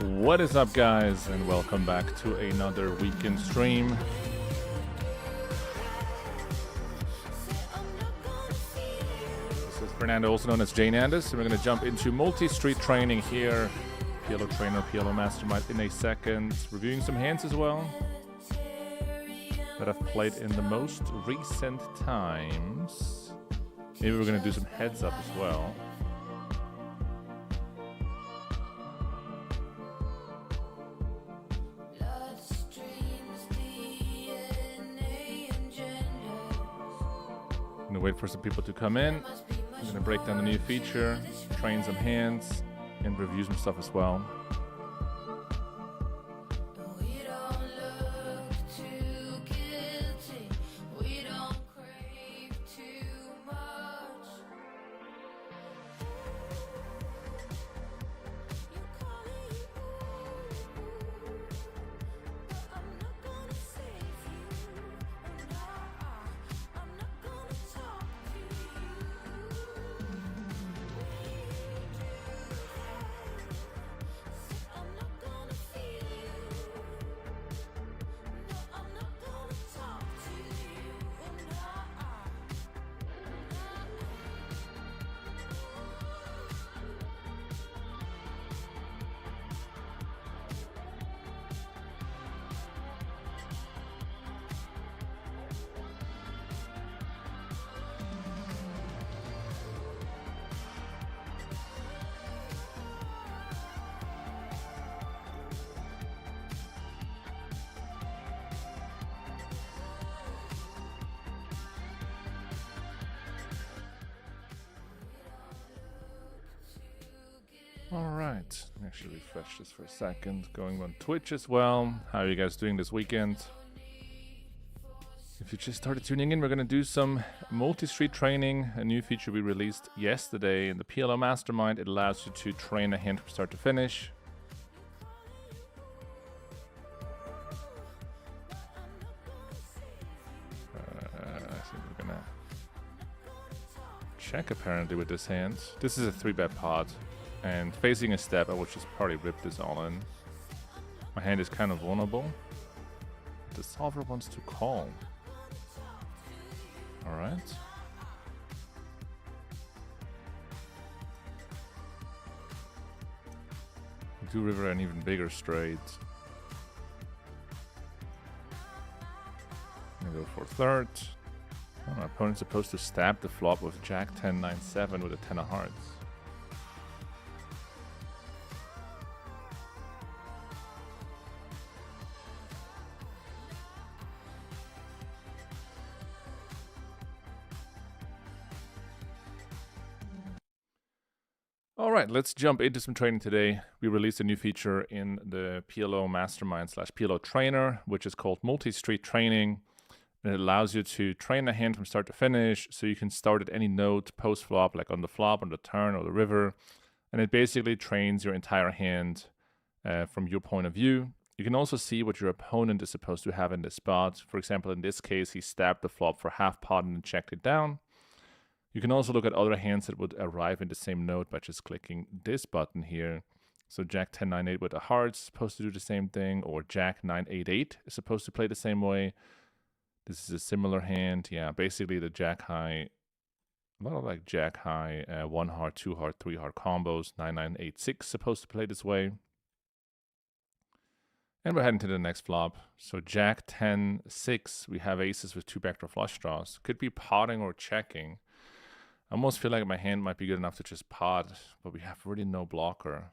What is up, guys, and welcome back to another weekend stream. This is Fernando, also known as JNandez, and we're going to jump into multi-street training here. PLO Trainer, PLO Mastermind in a second. Reviewing some hands as well that I've played in the most recent times. Maybe we're going to do some heads up as well. I'm gonna wait for some people to come in. I'm gonna break down the new feature, train some hands, and review some stuff as well. All right, let me actually refresh this for a second. Going on Twitch as well. How are you guys doing this weekend? If you just started tuning in, we're going to do some multi-street training, a new feature we released yesterday in the PLO Mastermind. It allows you to train a hand from start to finish. I think we're going to check apparently with this hand. This is a 3-bet pot. And facing a step, I would just probably rip this all in. My hand is kind of vulnerable. The solver wants to call. Alright. Do river an even bigger straight. I'm gonna go for third. Oh, my opponent's supposed to stab the flop with Jack 10, 9, 7 with a 10 of hearts. All right, let's jump into some training today. We released a new feature in the PLO Mastermind / PLO Trainer, which is called multi-street training. And it allows you to train a hand from start to finish, so you can start at any note post-flop, like on the flop, on the turn, or the river. And it basically trains your entire hand from your point of view. You can also see what your opponent is supposed to have in this spot. For example, in this case, he stabbed the flop for half pot and then checked it down. You can also look at other hands that would arrive in the same note by just clicking this button here. So Jack 10, 9, 8 with the hearts is supposed to do the same thing, or Jack 9, 8, 8 is supposed to play the same way. This is a similar hand. Yeah, basically the Jack high, a lot of like Jack high, 1 heart, 2 heart, 3 heart combos, 9, 9, 8, 6 supposed to play this way. And we're heading to the next flop. So Jack 10, 6, we have aces with 2 backdoor flush draws. Could be potting or checking. I almost feel like my hand might be good enough to just pot, but we have really no blocker.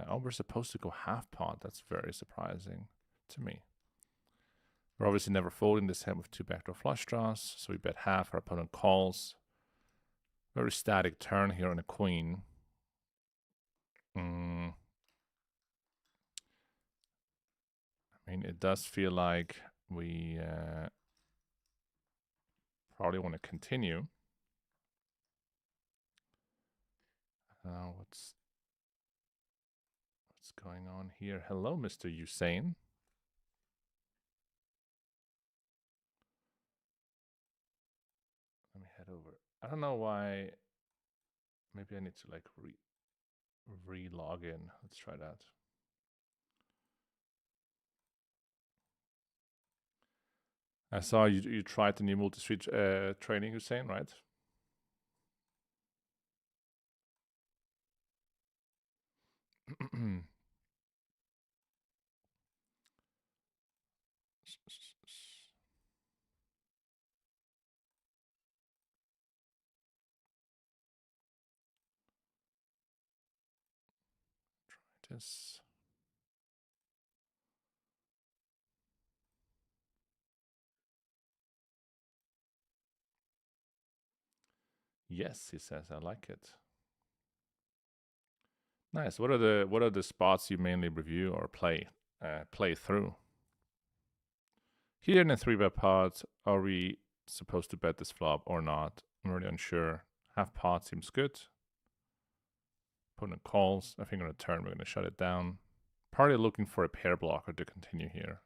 Oh, we're supposed to go half pot. That's very surprising to me. We're obviously never folding this hand with 2 backdoor flush draws, so we bet half. Our opponent calls. Very static turn here on a queen. I mean, it does feel like we probably want to continue. What's going on here? Hello, Mr. Usain. Let me head over. I don't know why. Maybe I need to like re-log in. Let's try that. I saw you tried the new multi-street training, Hussein, right? This. Yes, he says, I like it. Nice. What are the spots you mainly review or play through? Here in the 3-bet pot, are we supposed to bet this flop or not? I'm really unsure. Half pot seems good. Opponent calls. I think on a turn we're going to shut it down. Probably looking for a pair blocker to continue here.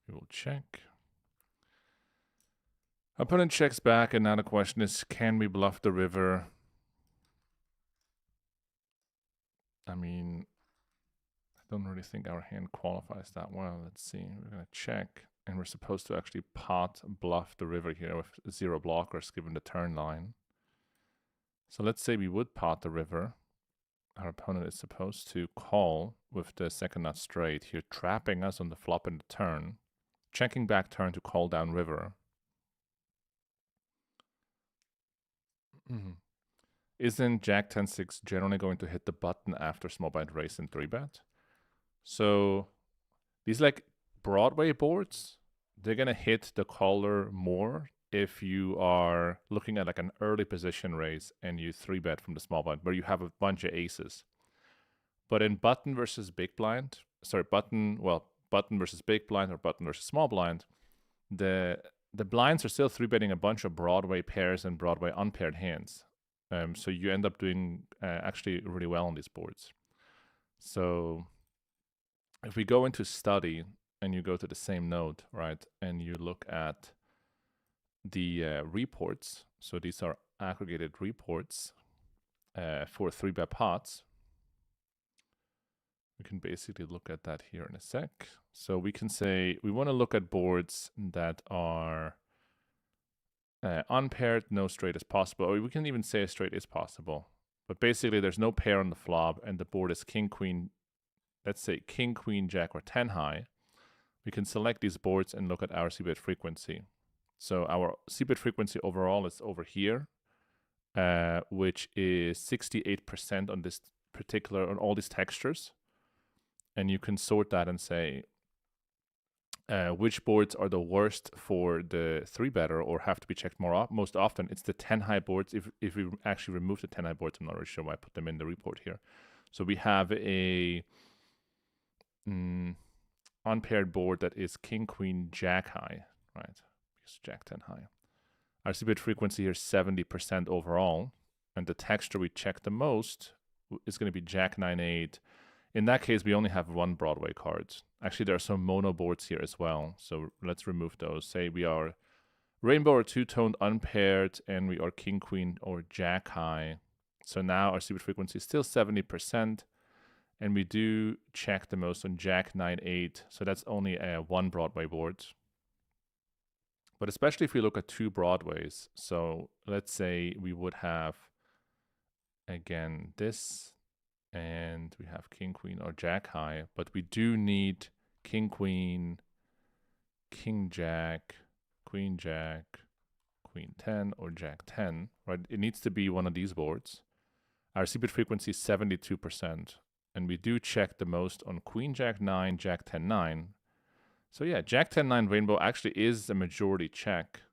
We will check. Opponent checks back, and now the question is, can we bluff the river? I mean, I don't really think our hand qualifies that well. Let's see. We're going to check, and we're supposed to actually pot bluff the river here with 0 blockers given the turn line. So let's say we would pot the river. Our opponent is supposed to call with the second nut straight here, trapping us on the flop and the turn. Checking back turn to call down river. Isn't Jack 10-6 generally going to hit the button after small blind raise and 3-bet? So these like Broadway boards, they're going to hit the caller more if you are looking at like an early position raise and you 3-bet from the small blind where you have a bunch of aces. But in button versus big blind, button versus big blind or button versus small blind, the blinds are still 3-betting a bunch of Broadway pairs and Broadway unpaired hands. So you end up doing actually really well on these boards. So if we go into study and you go to the same node, right, and you look at the reports, so these are aggregated reports for 3-bet pots. We can basically look at that here in a sec. So we can say we want to look at boards that are unpaired, no straight is possible. Or we can even say a straight is possible. But basically there's no pair on the flop and the board is king, queen, let's say king, queen, jack, or 10 high. We can select these boards and look at our c-bet frequency. So our c-bet frequency overall is over here, which is 68% on this particular, on all these textures. And you can sort that and say which boards are the worst for the 3-better or have to be checked most often. It's the 10 high boards. If we actually remove the 10 high boards, I'm not really sure why I put them in the report here. So we have a unpaired board that is king, queen, jack high, right? Because jack 10 high. Our c-bet frequency here is 70% overall. And the texture we check the most is going to be jack 9-8. In that case, we only have 1 Broadway card. Actually, there are some mono boards here as well. So let's remove those. Say we are rainbow or two-toned unpaired, and we are king, queen, or jack high. So now our c-bet frequency is still 70%. And we do check the most on jack 9-8. So that's only a 1 Broadway board. But especially if we look at 2 Broadways. So let's say we would have, again, this. And we have king, queen, or jack high, but we do need king, queen, king, jack, queen, jack, queen 10, or jack 10, right? It needs to be one of these boards. Our c-bet frequency is 72%, and we do check the most on queen, jack 9, jack 10, 9. So yeah, jack 10, 9 rainbow actually is a majority check.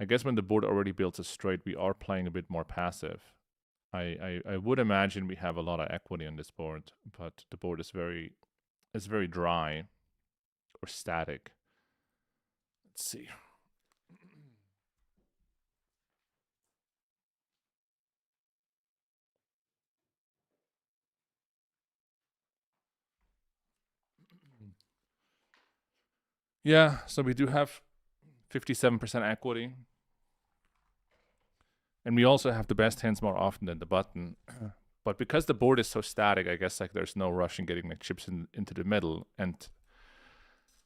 I guess when the board already builds a straight, we are playing a bit more passive. I would imagine we have a lot of equity on this board, but the board is very dry or static. Let's see. Yeah, so we do have 57% equity. And we also have the best hands more often than the button. But because the board is so static, I guess like there's no rush in getting like chips into the middle. And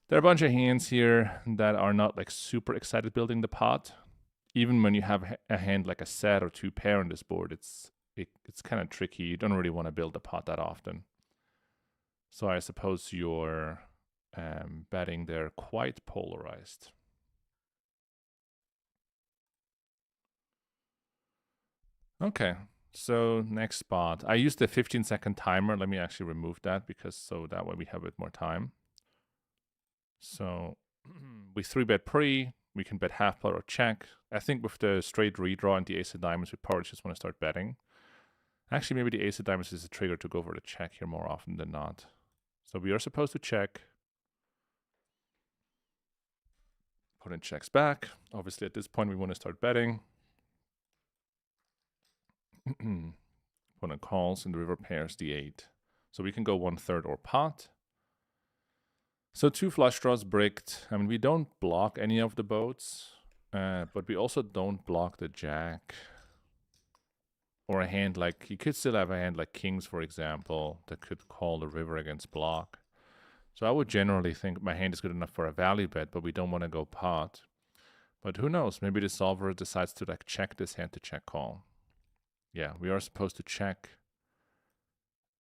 There are a bunch of hands here that are not like super excited building the pot. Even when you have a hand like a set or two pair on this board, it's kind of tricky. You don't really want to build the pot that often. So I suppose you're betting they're quite polarized. Okay, so next spot. I used the 15-second timer. Let me actually remove that because so that way we have a bit more time. So we 3-bet pre. We can bet half pot or check. I think with the straight redraw and the ace of diamonds, we probably just want to start betting. Actually, maybe the ace of diamonds is a trigger to go for the check here more often than not. So we are supposed to check. Opponent checks back. Obviously, at this point, we want to start betting. Opponent calls and the river pairs the 8. So we can go 1/3 or pot. So 2 flush draws bricked. I mean, we don't block any of the boats, but we also don't block the jack. Or a hand like, you could still have a hand like kings, for example, that could call the river against block. So I would generally think my hand is good enough for a value bet, but we don't want to go pot. But who knows? Maybe the solver decides to like check this hand to check call. Yeah, we are supposed to check.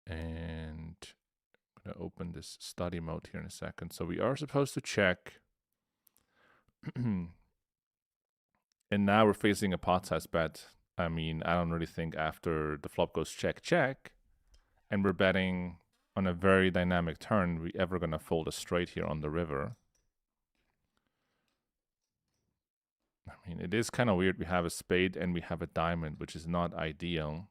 And I'm going to open this study mode here in a second. So we are supposed to check. And now we're facing a pot size bet. I mean, I don't really think after the flop goes check, check, and we're betting on a very dynamic turn, we ever going to fold a straight here on the river. I mean, it is kind of weird. We have a spade and we have a diamond, which is not ideal.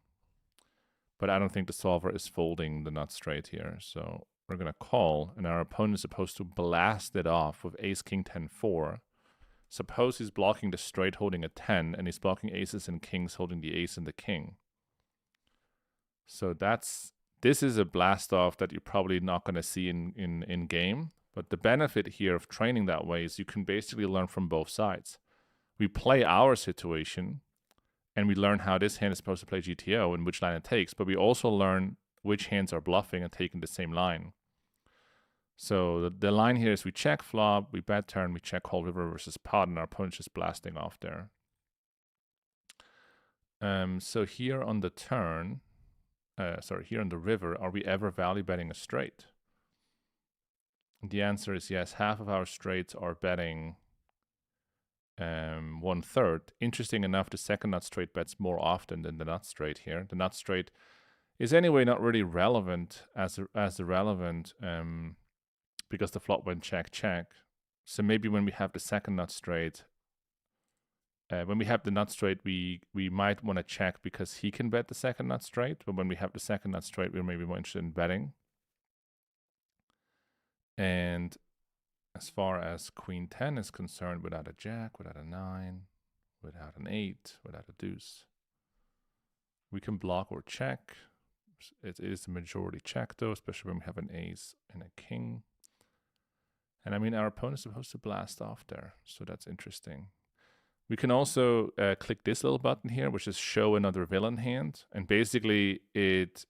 But I don't think the solver is folding the nut straight here. So we're going to call, and our opponent is supposed to blast it off with ace, king, 10, 4. Suppose he's blocking the straight holding a 10, and he's blocking aces and kings holding the ace and the king. So this is a blast off that you're probably not going to see in game. But the benefit here of training that way is you can basically learn from both sides. We play our situation, and we learn how this hand is supposed to play GTO and which line it takes, but we also learn which hands are bluffing and taking the same line. So the line here is we check flop, we bet turn, we check call river versus pot, and our opponent's just blasting off there. So here on the turn, here on the river, are we ever value betting a straight? And the answer is yes. Half of our straights are betting 1/3. Interesting enough, the second nut straight bets more often than the nut straight here. The nut straight is anyway not really relevant as relevant because the flop went check, check. So maybe when we have the second nut straight, when we have the nut straight, we might want to check because he can bet the second nut straight. But when we have the second nut straight, we're maybe more interested in betting. And as far as queen 10 is concerned, without a jack, without a 9, without an 8, without a deuce, we can block or check. It is a majority check though, especially when we have an ace and a king. And I mean, our opponent is supposed to blast off there, so that's interesting. We can also click this little button here, which is show another villain hand. And basically it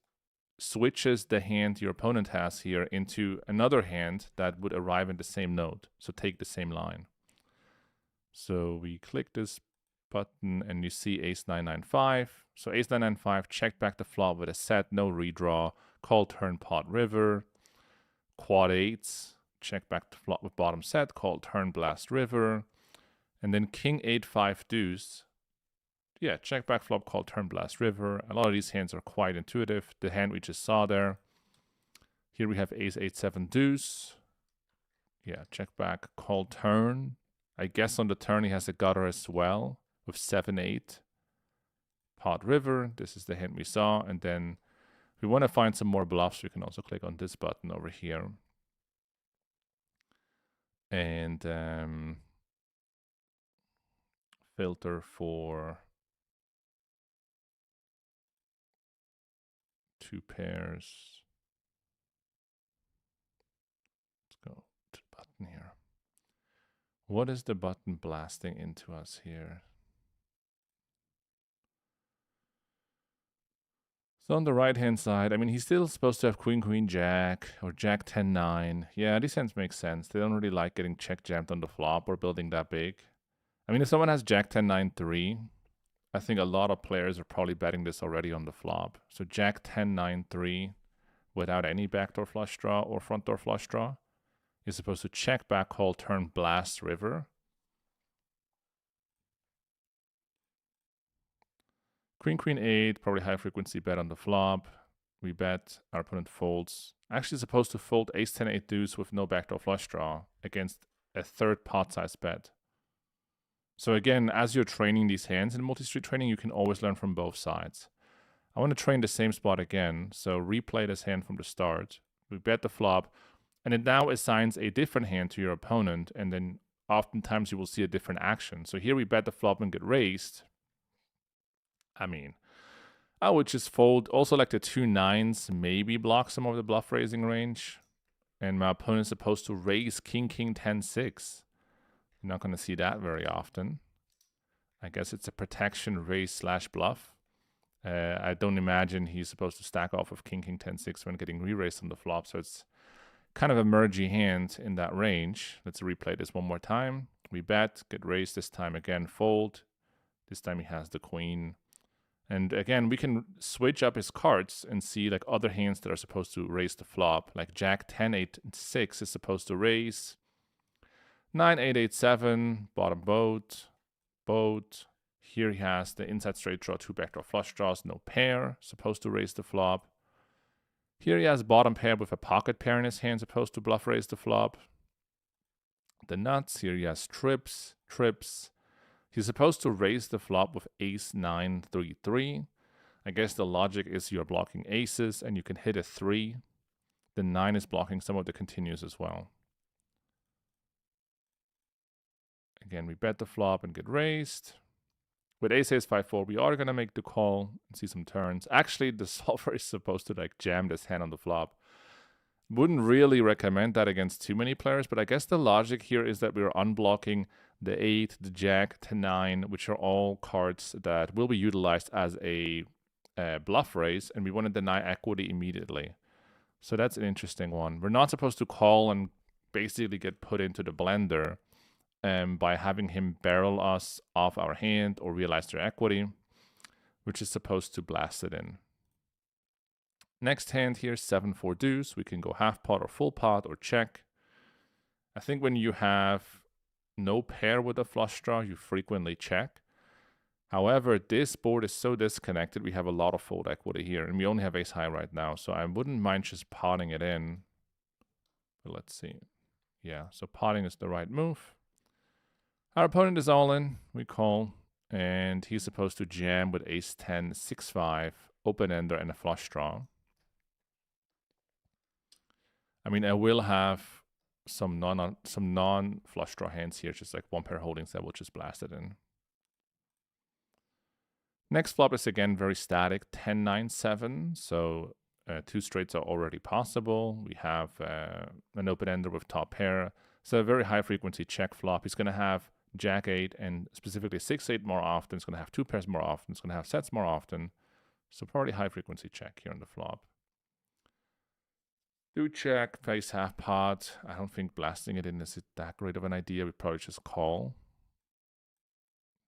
switches the hand your opponent has here into another hand that would arrive in the same node. So take the same line. So we click this button and you see ace 995. So ace 995, check back the flop with a set, no redraw, call turn pot river, quad 8s, check back the flop with bottom set, call turn blast river, and then king 8-5 deuce. Yeah, check back flop, call turn blast river. A lot of these hands are quite intuitive. The hand we just saw there. Here we have ace 8-7 deuce. Yeah, check back, call turn. I guess on the turn he has a gutter as well with 7-8. Pot river. This is the hand we saw. And then if we want to find some more bluffs, we can also click on this button over here. And filter for 2 pairs. Let's go to the button here. What is the button blasting into us here? So on the right-hand side, I mean, he's still supposed to have queen, queen, jack, or jack 10, 9. Yeah, these hands make sense. They don't really like getting check jammed on the flop or building that big. I mean, if someone has jack 10, 9, 3, I think a lot of players are probably betting this already on the flop. So jack 10, 9, 3 without any backdoor flush draw or front door flush draw is supposed to check, back call, turn, blast, river. Queen, queen, 8, probably high frequency bet on the flop. We bet, our opponent folds. Actually supposed to fold ace 10, 8 deuce with no backdoor flush draw against a third pot size bet. So again, as you're training these hands in multi-street training, you can always learn from both sides. I want to train the same spot again, so replay this hand from the start. We bet the flop, and it now assigns a different hand to your opponent, and then oftentimes you will see a different action. So here we bet the flop and get raised. I mean, I would just fold. Also, like the 2 9s maybe block some of the bluff raising range, and my opponent's supposed to raise king, king, 10, 6. You're not going to see that very often. I guess it's a protection raise slash bluff. I don't imagine he's supposed to stack off of king, king, 10, 6 when getting re-raised on the flop. So it's kind of a mergy hand in that range. Let's replay this one more time. We bet, get raised this time again, fold. This time he has the queen. And again, we can switch up his cards and see like other hands that are supposed to raise the flop. Like jack 10, 8, 6 is supposed to raise. 9, 8, 8, 7, bottom boat, boat. Here he has the inside straight draw, 2 backdoor flush draws, no pair, supposed to raise the flop. Here he has bottom pair with a pocket pair in his hand, supposed to bluff raise the flop. The nuts, here he has trips, trips. He's supposed to raise the flop with ace 9, 3, 3. I guess the logic is you're blocking aces and you can hit a 3. The 9 is blocking some of the continues as well. Again, we bet the flop and get raised. With ace, ace, 5, 4, we are going to make the call and see some turns. Actually, the solver is supposed to like jam this hand on the flop. Wouldn't really recommend that against too many players, but I guess the logic here is that we're unblocking the 8, the jack, 10, 9, which are all cards that will be utilized as a bluff raise, and we want to deny equity immediately. So that's an interesting one. We're not supposed to call and basically get put into the blender by having him barrel us off our hand or realize their equity, which is supposed to blast it in. Next hand here, 7-4 deuce. We can go half pot or full pot or check. I think when you have no pair with a flush draw, you frequently check. However, this board is so disconnected, we have a lot of fold equity here, and we only have ace high right now, so I wouldn't mind just potting it in. But let's see. Yeah, so potting is the right move. Our opponent is all in, we call, and he's supposed to jam with ace 10, 6, 5, open ender, and a flush draw. I mean, I will have some non-flush draw hands here, just like one pair holdings that will just blast it in. Next flop is again very static, 10, 9, 7, so 2 straights are already possible. We have an open ender with top pair, so a very high frequency check flop. He's going to have jack 8 and specifically 6, 8 more often. It's going to have 2 pairs more often. It's going to have sets more often. So probably high frequency check here on the flop. Do check, face half pot. I don't think blasting it in is that great of an idea. We probably just call.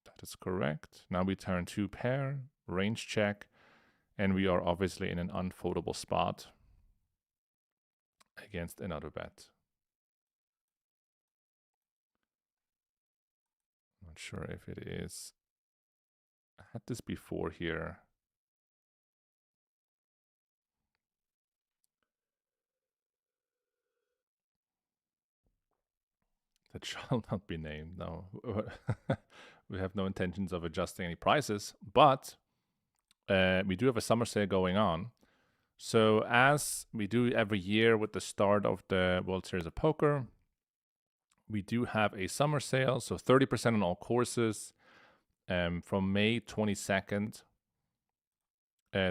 That is correct. Now we turn 2 pair, range check, and we are obviously in an unfoldable spot against another bet. Not sure if it is. I had this before here. That shall not be named. No, we have no intentions of adjusting any prices, but we do have a summer sale going on. So as we do every year with the start of the World Series of Poker, we do have a summer sale. So 30% on all courses from May 22nd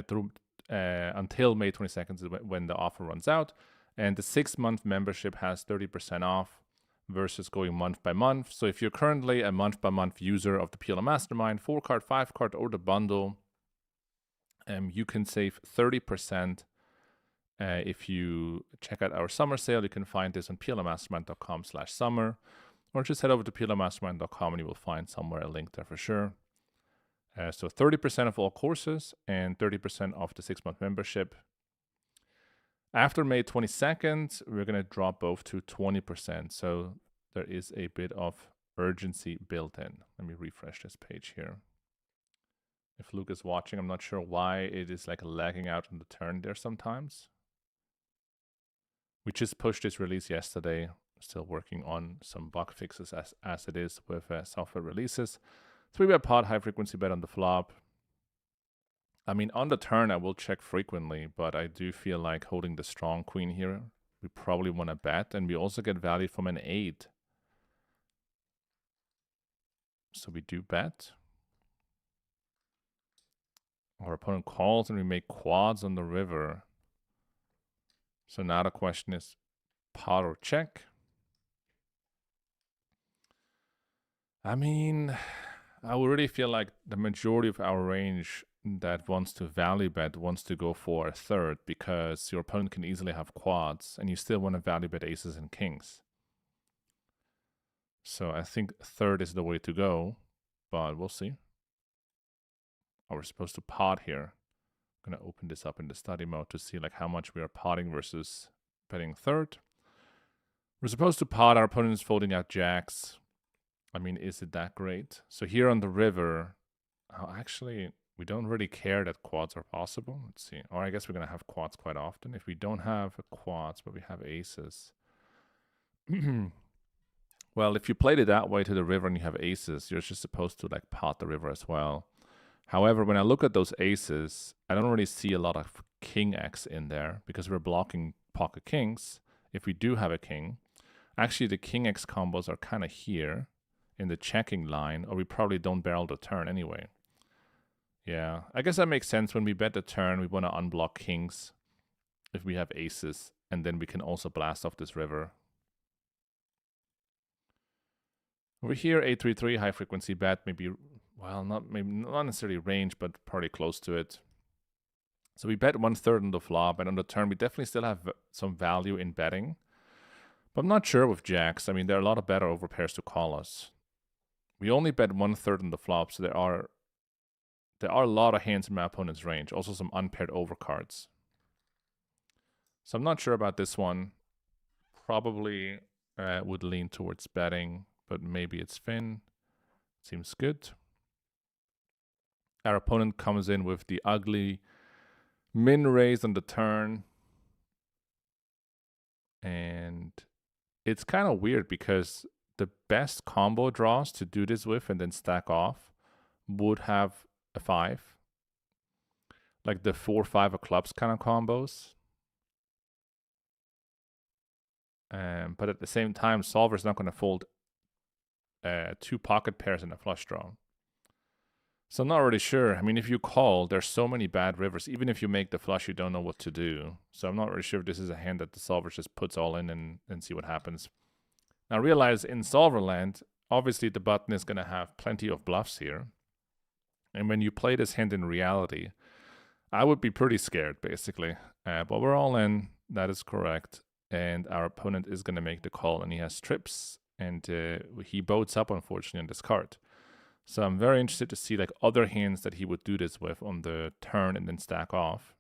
through until May 22nd is when the offer runs out. And the 6-month membership has 30% off versus going month by month. So if you're currently a month by month user of the PLO Mastermind, 4-card, 5-card, or the bundle, You can save 30% if you check out our summer sale. You can find this on plmastermind.com/summer, or just head over to plmastermind.com and you will find somewhere a link there for sure. So 30% of all courses and 30% off the 6-month membership. After May 22nd, we're going to drop both to 20%. So there is a bit of urgency built in. Let me refresh this page here. If Luke is watching, I'm not sure why it is like lagging out on the turn there sometimes. We just pushed this release yesterday. Still working on some bug fixes as it is with software releases. 3-bet pot, high frequency bet on the flop. I mean, on the turn, I will check frequently, but I do feel like holding the strong queen here. We probably want to bet, and we also get value from an 8. So we do bet. Our opponent calls and we make quads on the river. So now the question is pot or check. I mean, I already feel like the majority of our range that wants to value bet wants to go for a third, because your opponent can easily have quads and you still want to value bet aces and kings. So I think third is the way to go, but we'll see. Oh, we're supposed to pot here. I'm going to open this up in the study mode to see like how much we are potting versus betting third. We're supposed to pot. Our opponent is folding out jacks. I mean, is it that great? So here on the river, actually, we don't really care that quads are possible. Let's see. Or I guess we're going to have quads quite often. If we don't have quads, but we have aces. Well, if you played it that way to the river and you have aces, you're just supposed to like pot the river as well. However, when I look at those aces, I don't really see a lot of king X in there because we're blocking pocket kings. If we do have a king, actually the king X combos are kind of here in the checking line, or we probably don't barrel the turn anyway. Yeah, I guess that makes sense. When we bet the turn, we want to unblock kings if we have aces, and then we can also blast off this river. Over here, 833, high frequency bet, maybe, well, not necessarily range, but probably close to it. So we bet 1/3 on the flop, and on the turn, we definitely still have some value in betting. But I'm not sure with jacks. I mean, there are a lot of better overpairs to call us. We only bet 1/3 on the flop, so there are a lot of hands in my opponent's range. Also some unpaired overcards. So I'm not sure about this one. Probably would lean towards betting, but maybe it's Finn. Seems good. Our opponent comes in with the ugly min raise on the turn. And it's kind of weird because the best combo draws to do this with and then stack off would have a 5. Like the 4-5 of clubs kind of combos. But at the same time, solver's not going to fold 2 pocket pairs in a flush draw. So I'm not really sure. I mean, if you call, there's so many bad rivers. Even if you make the flush, you don't know what to do. So I'm not really sure if this is a hand that the solver just puts all in and see what happens. Now realize in solver land, obviously the button is going to have plenty of bluffs here. And when you play this hand in reality, I would be pretty scared, basically. But we're all in. That is correct. And our opponent is going to make the call, and he has trips. And he boats up, unfortunately, on this card. So I'm very interested to see like other hands that he would do this with on the turn and then stack off.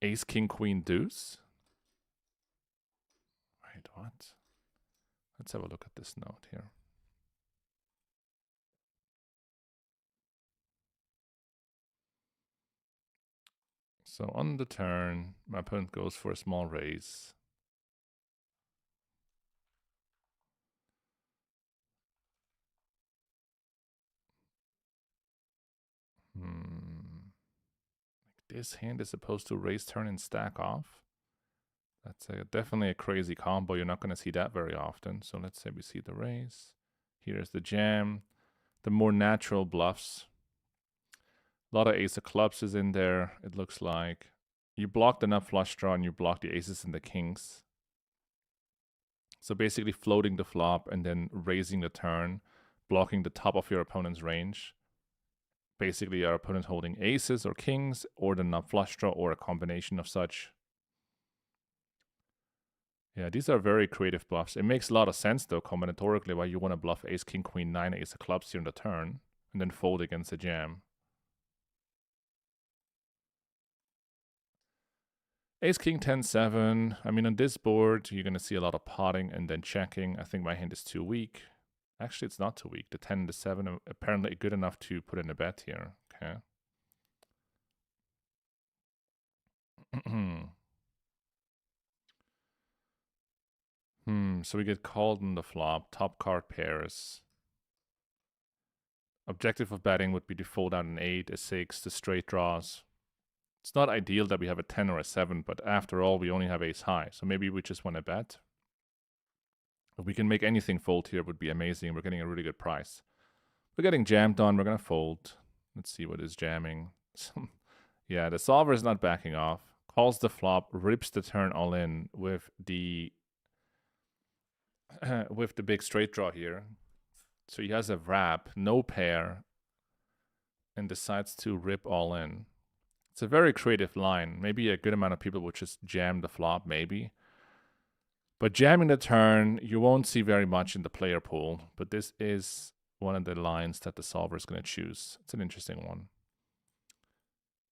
Ace, king, queen, deuce. Wait, what? Let's have a look at this note here. So on the turn, my opponent goes for a small raise. This hand is supposed to raise turn and stack off. That's definitely a crazy combo. You're not going to see that very often. So let's say we see the raise. Here's the jam. The more natural bluffs. A lot of ace of clubs is in there, it looks like. You blocked enough flush draw and you blocked the aces and the kings. So basically floating the flop and then raising the turn, blocking the top of your opponent's range. basically our opponent holding aces or kings or the nut flush draw or a combination of such. Yeah, these are very creative bluffs. It makes a lot of sense though combinatorically why you want to bluff ace, king, queen, 9, ace of clubs here in the turn and then fold against the jam. Ace, king, 10, 7. I mean, on this board, you're going to see a lot of potting and then checking. I think my hand is too weak. Actually, it's not too weak. The 10 and the 7 are apparently good enough to put in a bet here. Okay. So we get called on the flop. Top card pairs. Objective of betting would be to fold out an 8, a 6, the straight draws. It's not ideal that we have a 10 or a 7, but after all, we only have ace high. So maybe we just want to bet. If we can make anything fold here, it would be amazing. We're getting a really good price. We're getting jammed on. We're going to fold. Let's see what is jamming. Yeah, the solver is not backing off. Calls the flop, rips the turn all in with the big straight draw here. So he has a wrap, no pair, and decides to rip all in. It's a very creative line. Maybe a good amount of people would just jam the flop, maybe. But jamming the turn, you won't see very much in the player pool. But this is one of the lines that the solver is going to choose. It's an interesting one.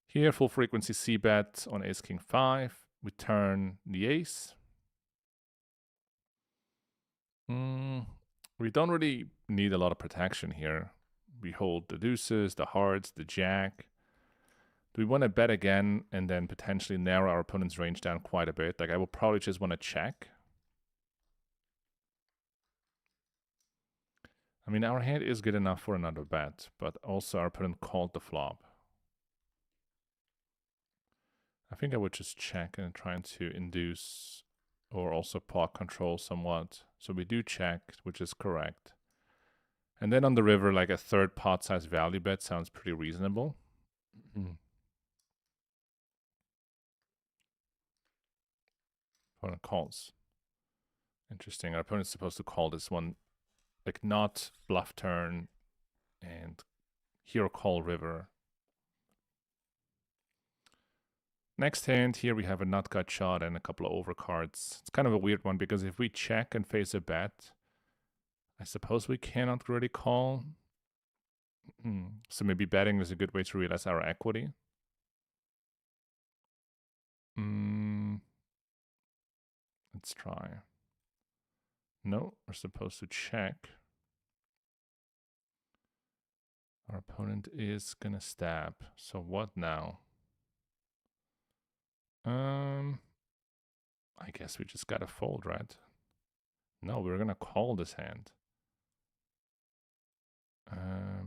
Here, full frequency c-bet on ace, king, 5. We turn the ace. We don't really need a lot of protection here. We hold the deuces, the hearts, the jack. Do we want to bet again and then potentially narrow our opponent's range down quite a bit? Like, I will probably just want to check. I mean, our hand is good enough for another bet, but also our opponent called the flop. I think I would just check and trying to induce or also pot control somewhat. So we do check, which is correct. And then on the river, like a third pot size value bet sounds pretty reasonable. Opponent calls. Interesting. Our opponent's supposed to call this one, like not bluff turn and hero call river. Next hand, here we have a nut gut shot and a couple of overcards. It's kind of a weird one because if we check and face a bet, I suppose we cannot really call. So maybe betting is a good way to realize our equity. Let's try. No, we're supposed to check. Our opponent is gonna stab. So what now? I guess we just gotta fold, right? No, we're gonna call this hand. Let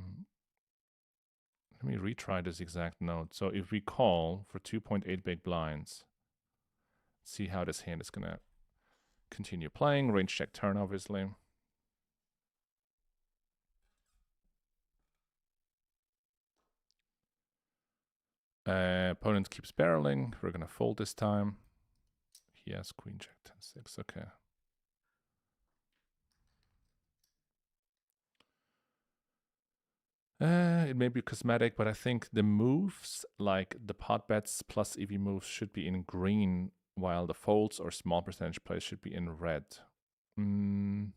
me retry this exact note. So if we call for 2.8 big blinds, see how this hand is gonna continue playing. Range check turn, obviously. Opponent keeps barreling. We're gonna fold this time. He has queen jack 10-6. Okay. It may be cosmetic, but I think the moves, like the pot bets plus EV moves, should be in green, while the folds or small percentage plays should be in red. You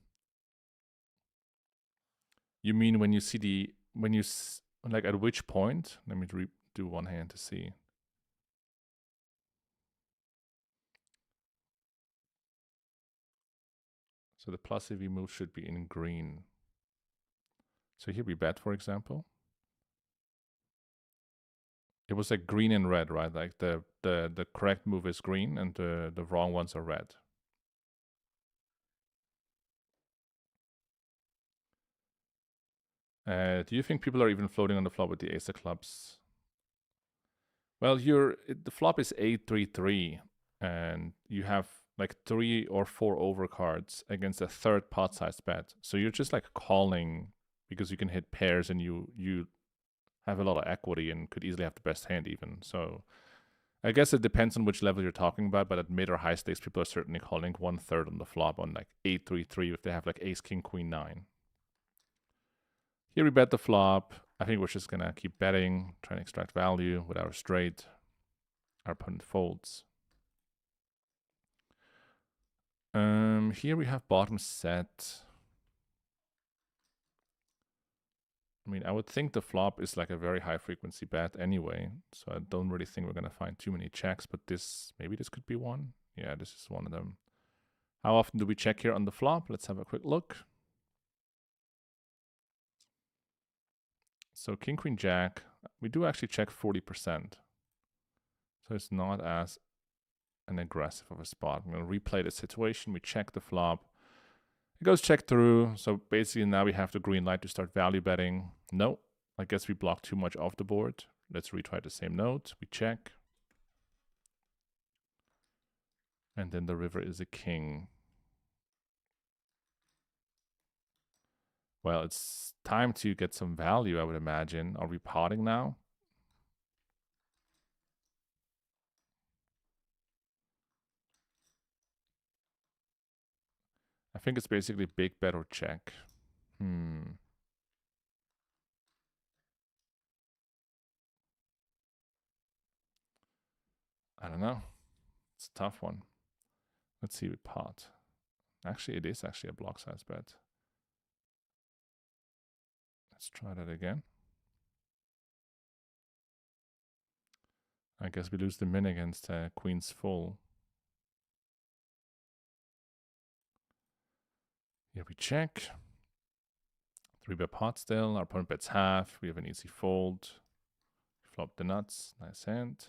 mean when you see the, like at which point? Let me do one hand to see. So the plus EV move should be in green. So here we bet, for example. It was like green and red, right? Like the correct move is green and the wrong ones are red. Do you think people are even floating on the flop with the ace of clubs? Well, the flop is 8-3-3, and you have like 3 or 4 overcards against a third pot-sized bet. So you're just like calling because you can hit pairs and you have a lot of equity and could easily have the best hand even. So I guess it depends on which level you're talking about, but at mid or high stakes, people are certainly calling 1/3 on the flop on like 8-3-3 if they have like ace, king, queen, 9. Here we bet the flop. I think we're just going to keep betting, trying to extract value with our straight. Our opponent folds. Here we have bottom set. I mean, I would think the flop is like a very high frequency bet anyway, so I don't really think we're going to find too many checks, but maybe this could be one. Yeah, this is one of them. How often do we check here on the flop? Let's have a quick look. So king, queen, jack, we do actually check 40%. So it's not as an aggressive of a spot. I'm going to replay the situation. We check the flop. It goes check through. So basically now we have the green light to start value betting. No, I guess we blocked too much off the board. Let's retry the same note. We check. And then the river is a king. Well, it's time to get some value, I would imagine. Are we potting now? I think it's basically big bet or check. I don't know. It's a tough one. Let's see with pot. Actually, it is actually a block size bet. Let's try that again. I guess we lose the min against queen's full. Here we check. 3-bet pot still. Our opponent bets half. We have an easy fold. Flop the nuts. Nice hand.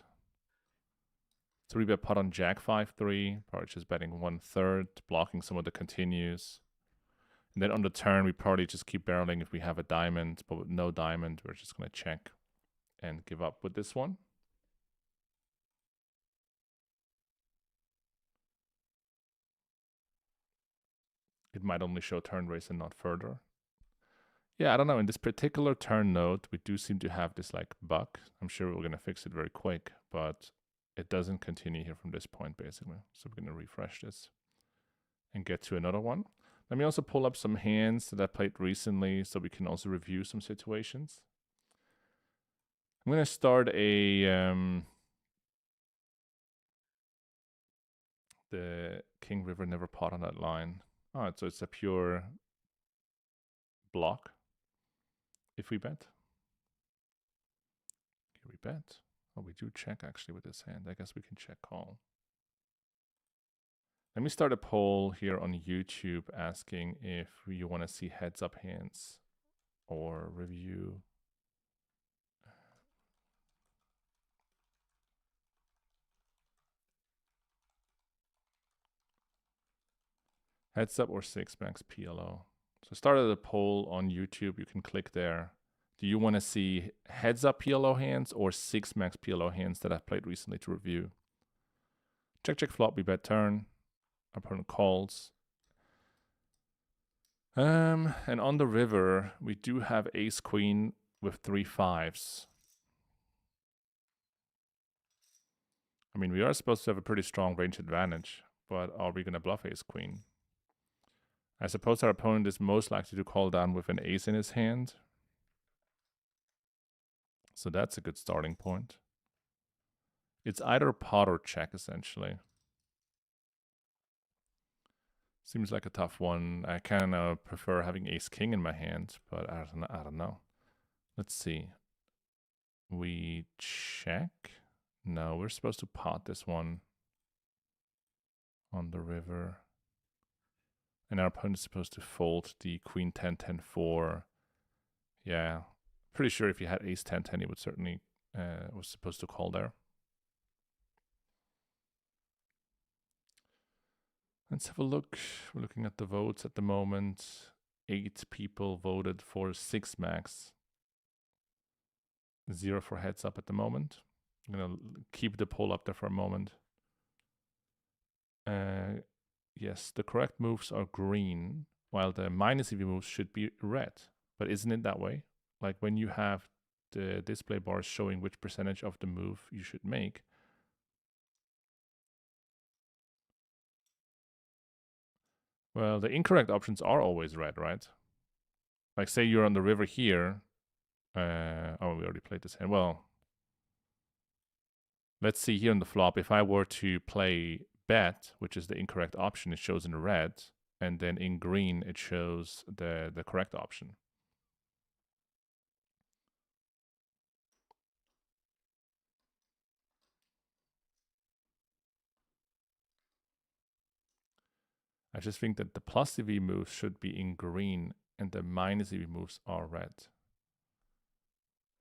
3-bet pot on jack 5-3. Probably just betting 1/3, blocking some of the continues. And then on the turn, we probably just keep barreling if we have a diamond. But with no diamond, we're just going to check and give up with this one. It might only show turn raise and not further. Yeah, I don't know. In this particular turn node, we do seem to have this like bug. I'm sure we're going to fix it very quick, but it doesn't continue here from this point, basically. So we're going to refresh this and get to another one. Let me also pull up some hands that I played recently so we can also review some situations. I'm going to start the king river never pot on that line. Oh, so it's a pure block if we bet. Here we bet. Oh, we do check actually with this hand. I guess we can check call. Let me start a poll here on YouTube asking if you want to see heads up hands or review. Heads up or 6-max PLO. So started a poll on YouTube. You can click there. Do you want to see heads up PLO hands or 6-max PLO hands that I've played recently to review? Check, check, flop, we bet turn. Opponent calls. And on the river, we do have ace queen with 3 5s. I mean, we are supposed to have a pretty strong range advantage, but are we going to bluff ace queen? I suppose our opponent is most likely to call down with an ace in his hand. So that's a good starting point. It's either pot or check, essentially. Seems like a tough one. I kind of prefer having ace-king in my hand, but I don't know. Let's see. We check. No, we're supposed to pot this one on the river. And our opponent is supposed to fold the queen 10, 10, 4. Yeah, pretty sure if he had ace 10, 10, he would certainly was supposed to call there. Let's have a look. We're looking at the votes at the moment. 8 people voted for 6-max. 0 for heads up at the moment. I'm going to keep the poll up there for a moment. Yes, the correct moves are green, while the minus EV moves should be red. But isn't it that way? Like when you have the display bars showing which percentage of the move you should make. Well, the incorrect options are always red, right? Like say you're on the river here, Oh, we already played this hand. Well, let's see here on the flop. If I were to play bet, which is the incorrect option, it shows in red. And then in green, it shows the correct option. I just think that the plus EV moves should be in green and the minus EV moves are red.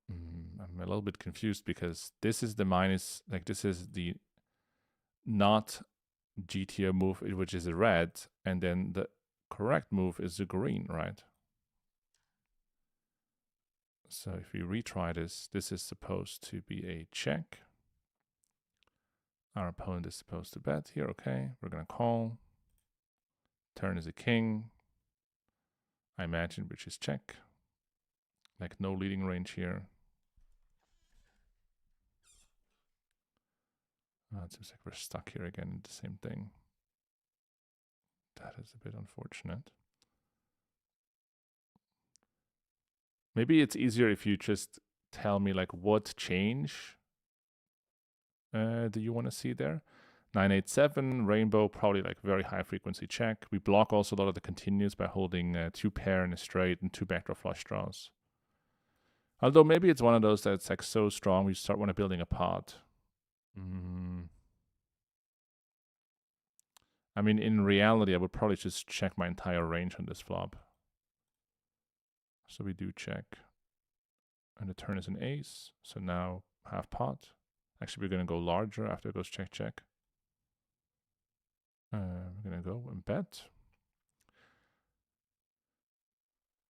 I'm a little bit confused because this is the minus, like this is the not GTO move, which is a red, and then the correct move is a green, right? So if we retry this, this is supposed to be a check. Our opponent is supposed to bet here, okay? We're gonna call. Turn is a king, I imagine, which is check. Like no leading range here. It seems like we're stuck here again in the same thing. That is a bit unfortunate. Maybe it's easier if you just tell me like what change do you want to see there. 987, rainbow, probably like very high frequency check. We block also a lot of the continues by holding 2 pair in a straight and 2 backdoor flush draws. Although maybe it's one of those that's like so strong we start when building a pot. I mean, in reality, I would probably just check my entire range on this flop. So we do check. And the turn is an ace. So now half pot. Actually, we're going to go larger after it goes check, check. We're going to go and bet.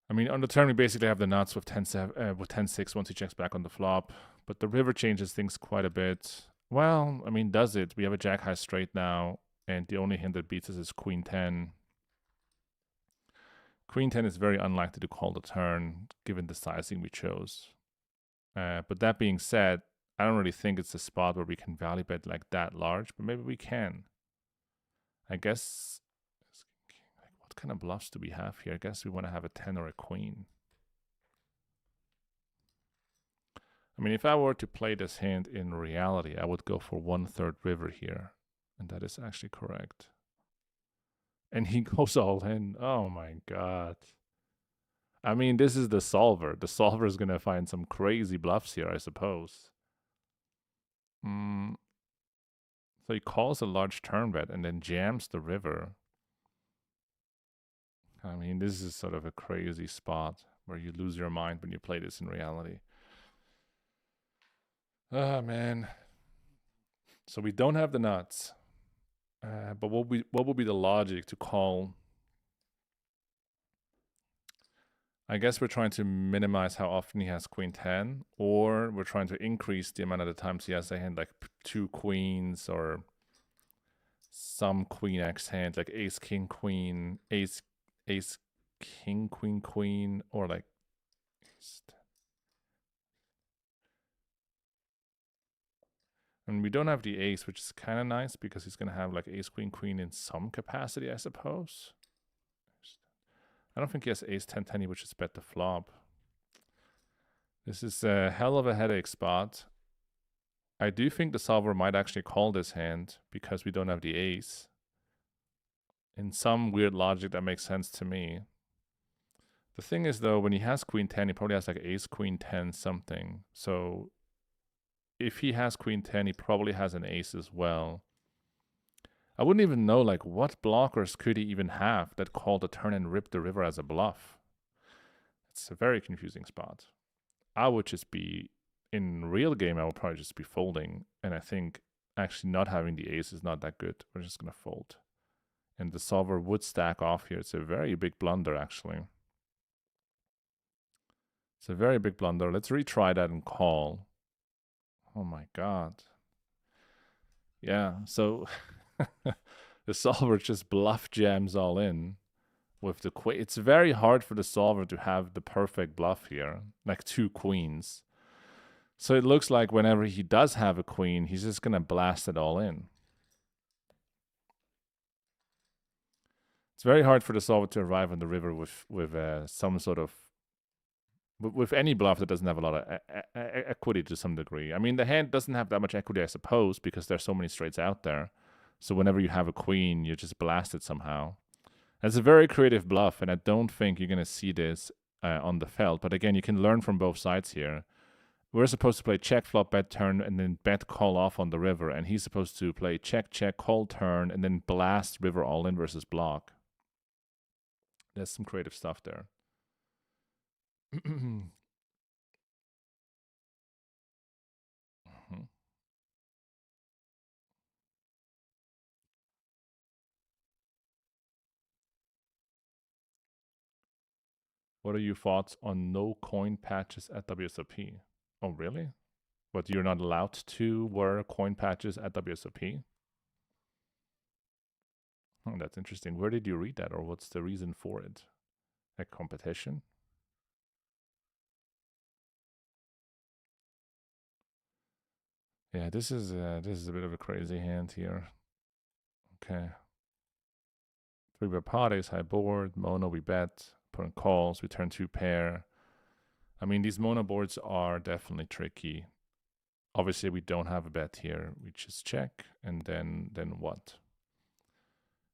I mean, on the turn, we basically have the nuts with 10-6 once he checks back on the flop. But the river changes things quite a bit. Well, I mean, does it? We have a jack high straight now. And the only hand that beats us is queen 10. Queen 10 is very unlikely to call the turn, given the sizing we chose. But that being said, I don't really think it's a spot where we can value bet like that large, but maybe we can. I guess, what kind of bluffs do we have here? I guess we want to have a 10 or a queen. I mean, if I were to play this hand in reality, I would go for 1/3 river here. And that is actually correct. And he goes all in. Oh my god. I mean, this is the solver. The solver is going to find some crazy bluffs here, I suppose. So he calls a large turn bet and then jams the river. I mean, this is sort of a crazy spot where you lose your mind when you play this in reality. Oh, man. So we don't have the nuts. But what would be the logic to call? I guess we're trying to minimize how often he has queen 10, or we're trying to increase the amount of the times he has a hand like 2 queens or some queen X hand, like ace, king, queen, ace, king, queen, queen, or like ace. And we don't have the ace, which is kind of nice because he's going to have like ace, queen, queen in some capacity, I suppose. I don't think he has ace 10 10, which is bet the flop. This is a hell of a headache spot. I do think the solver might actually call this hand because we don't have the ace. In some weird logic that makes sense to me. The thing is though, when he has queen 10, he probably has like ace, queen 10 something. So if he has queen 10, he probably has an ace as well. I wouldn't even know like what blockers could he even have that call the turn and rip the river as a bluff. It's a very confusing spot. I would just be, in real game, I would probably just be folding. And I think actually not having the ace is not that good. We're just going to fold. And the solver would stack off here. It's a very big blunder, actually. It's a very big blunder. Let's retry that and call. Oh my god. Yeah, so the solver just bluff jams all in with the queen. It's very hard for the solver to have the perfect bluff here, like 2 queens. So it looks like whenever he does have a queen, he's just going to blast it all in. It's very hard for the solver to arrive on the river with some sort of with any bluff that doesn't have a lot of equity to some degree. I mean, the hand doesn't have that much equity, I suppose, because there's so many straights out there. So whenever you have a queen, you just blast it somehow. It's a very creative bluff, and I don't think you're going to see this on the felt. But again, you can learn from both sides here. We're supposed to play check, flop, bet, turn, and then bet, call off on the river. And he's supposed to play check, check, call, turn, and then blast river all in versus block. There's some creative stuff there. What are your thoughts on no coin patches at WSOP? Oh, really? But you're not allowed to wear coin patches at WSOP? Oh, that's interesting. Where did you read that, or what's the reason for it? A competition? Yeah, this is a bit of a crazy hand here. Okay. 3-bet pot, ace high board, mono we bet, put in calls, we turn 2 pair. I mean, these mono boards are definitely tricky. Obviously, we don't have a bet here. We just check, and then what?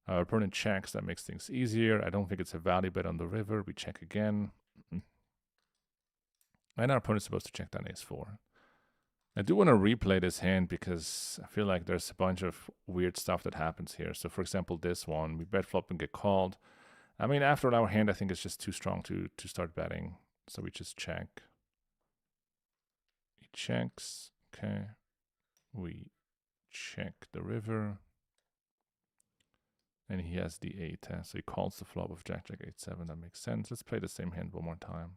Our opponent checks, that makes things easier. I don't think it's a value bet on the river. We check again. And our opponent's supposed to check down ace 4. I do want to replay this hand because I feel like there's a bunch of weird stuff that happens here. So for example, this one, we bet flop and get called. I mean, after our hand, I think it's just too strong to start betting. So we just check. He checks. Okay. We check the river. And he has the 8. So he calls the flop of jack, jack, 8, 7. That makes sense. Let's play the same hand one more time.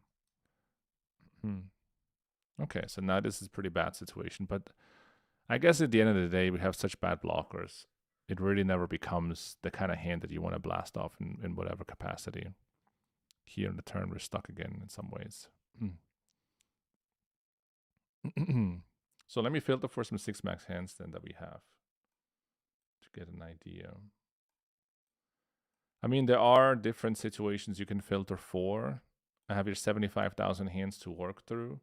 Okay, so now this is a pretty bad situation. But I guess at the end of the day, we have such bad blockers. It really never becomes the kind of hand that you want to blast off in whatever capacity. Here in the turn, we're stuck again in some ways. So let me filter for some 6-max hands then that we have to get an idea. I mean, there are different situations you can filter for. I have your 75,000 hands to work through.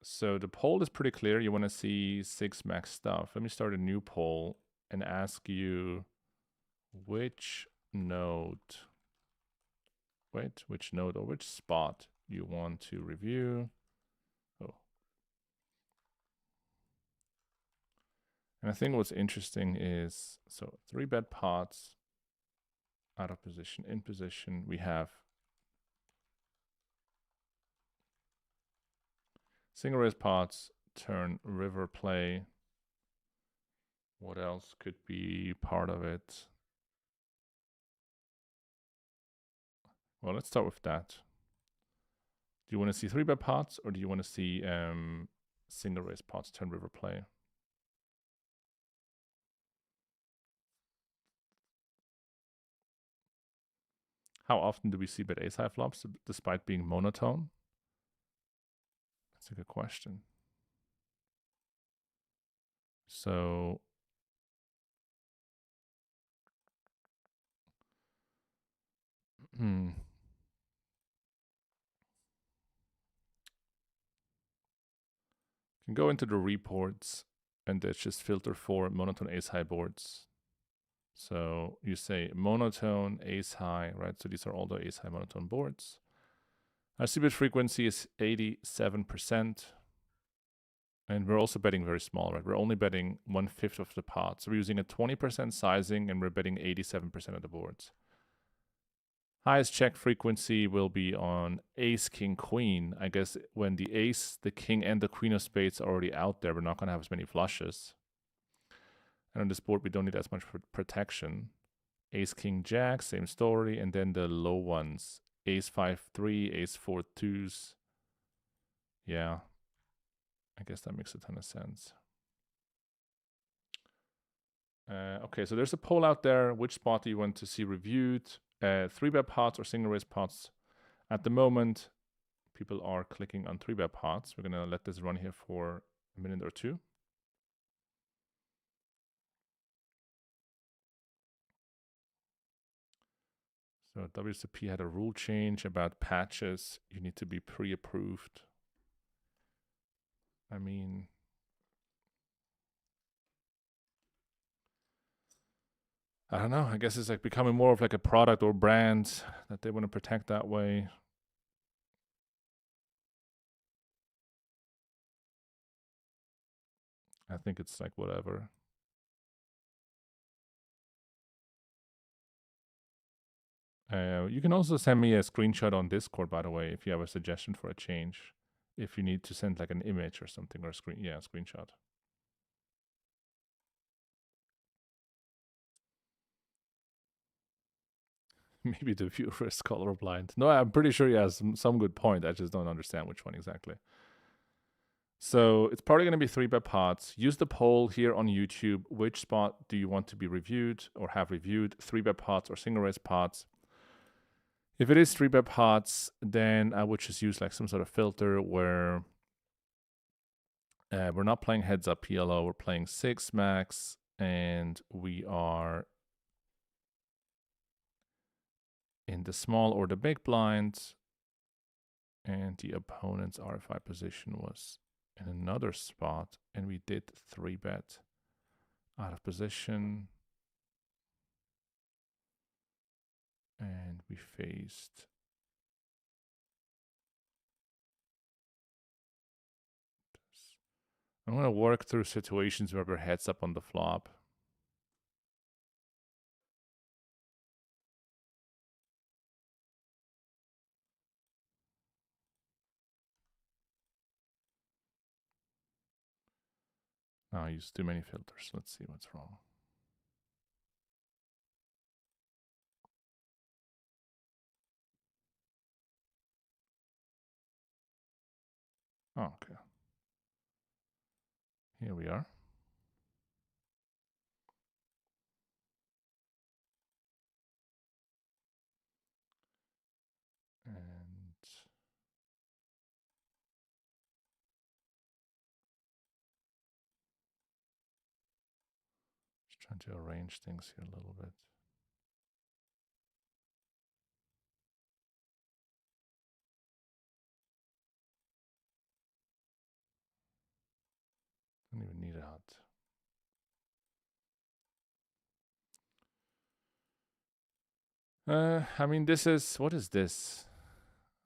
So the poll is pretty clear. You want to see 6-max stuff. Let me start a new poll and ask you which node or which spot you want to review. Oh. And I think what's interesting is, so 3-bet pots, out of position, in position, we have single raise pots, turn, river play. What else could be part of it? Well, let's start with that. Do you want to see 3-bet pots, or do you want to see single raise pots, turn, river play? How often do we see bet ace high flops despite being monotone? That's a good question. So can go into the reports and let's just filter for monotone ace high boards. So you say monotone ace high, right? So these are all the ace high monotone boards. Our c-bet frequency is 87%. And we're also betting very small, right? We're only betting 1/5 of the pot. So we're using a 20% sizing and we're betting 87% of the boards. Highest check frequency will be on ace, king, queen. I guess when the ace, the king, and the queen of spades are already out there, we're not going to have as many flushes. And on this board, we don't need as much protection. Ace, king, jack, same story. And then the low ones. Ace, 5, 3, ace, 4, 2s. Yeah. I guess that makes a ton of sense. Okay, so there's a poll out there. Which spot do you want to see reviewed? 3-bet pots or single raise pots? At the moment, people are clicking on 3-bet pots. We're going to let this run here for a minute or two. So WSOP had a rule change about patches. You need to be pre-approved. I mean, I don't know. I guess it's like becoming more of like a product or brand that they want to protect that way. I think it's like whatever. You can also send me a screenshot on Discord, by the way, if you have a suggestion for a change. If you need to send like an image or something or a screenshot. Maybe the viewer is colorblind. No, I'm pretty sure he has some good point. I just don't understand which one exactly. So it's probably going to be 3-bet pots. Use the poll here on YouTube. Which spot do you want to be reviewed or have reviewed? 3-bet pots or single raise pots? If it is 3-bet pots, then I would just use like some sort of filter where we're not playing heads up PLO. We're playing 6 max and we are in the small or the big blind. And the opponent's RFI position was in another spot, and we did 3-bet out of position. And we faced this. I'm going to work through situations where we're heads up on the flop. I used too many filters. Let's see what's wrong. Oh, okay. Here we are. And just trying to arrange things here a little bit. Don't even need it out. I mean, this is, what is this?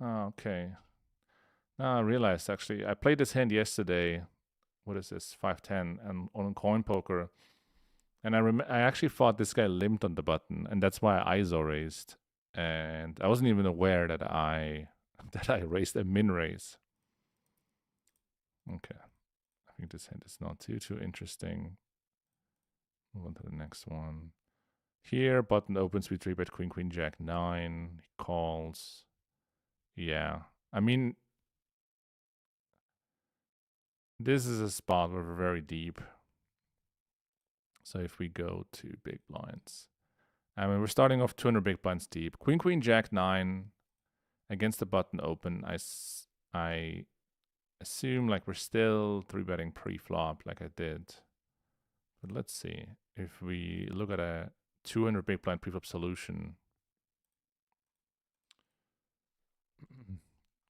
Oh, okay. Now I realized actually, I played this hand yesterday. What is this? 5-10 and on coin poker. And I actually thought this guy limped on the button, and that's why I ISO raised. And I wasn't even aware that I raised a min raise. Okay. I think this hand is not too interesting. Move on to the next one. Here, button opens with 3-bet queen, queen, jack, 9. He calls. Yeah. I mean, this is a spot where we're very deep. So if we go to big blinds, I mean, we're starting off 200 big blinds deep. Queen, queen, jack, 9 against the button open. I assume like we're still 3-betting pre-flop like I did. But let's see. If we look at a 200 big blind pre-flop solution.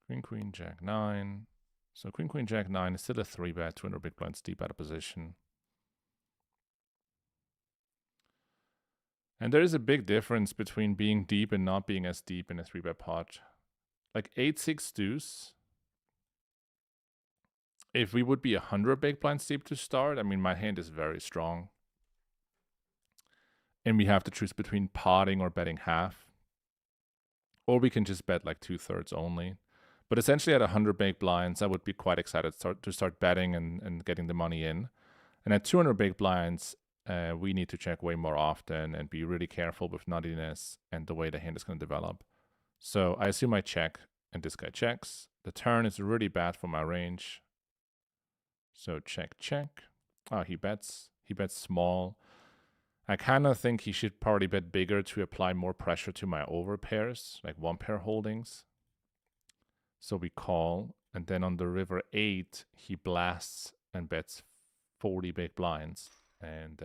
Queen, queen, jack, 9. So queen, queen, jack, 9 is still a 3-bet, 200 big blinds deep out of position. And there is a big difference between being deep and not being as deep in a 3-bet pot. Like 8-6 deuce. If we would be 100 big blinds deep to start, I mean, my hand is very strong. And we have to choose between potting or betting half. Or we can just bet like 2/3 only. But essentially at 100 big blinds, I would be quite excited to start betting and getting the money in. And at 200 big blinds, we need to check way more often and be really careful with nuttiness and the way the hand is going to develop. So I assume I check, and this guy checks. The turn is really bad for my range. So check, check. Oh, he bets. He bets small. I kind of think he should probably bet bigger to apply more pressure to my over pairs, like 1-pair holdings. So we call, and then on the river 8, he blasts and bets 40 big blinds. And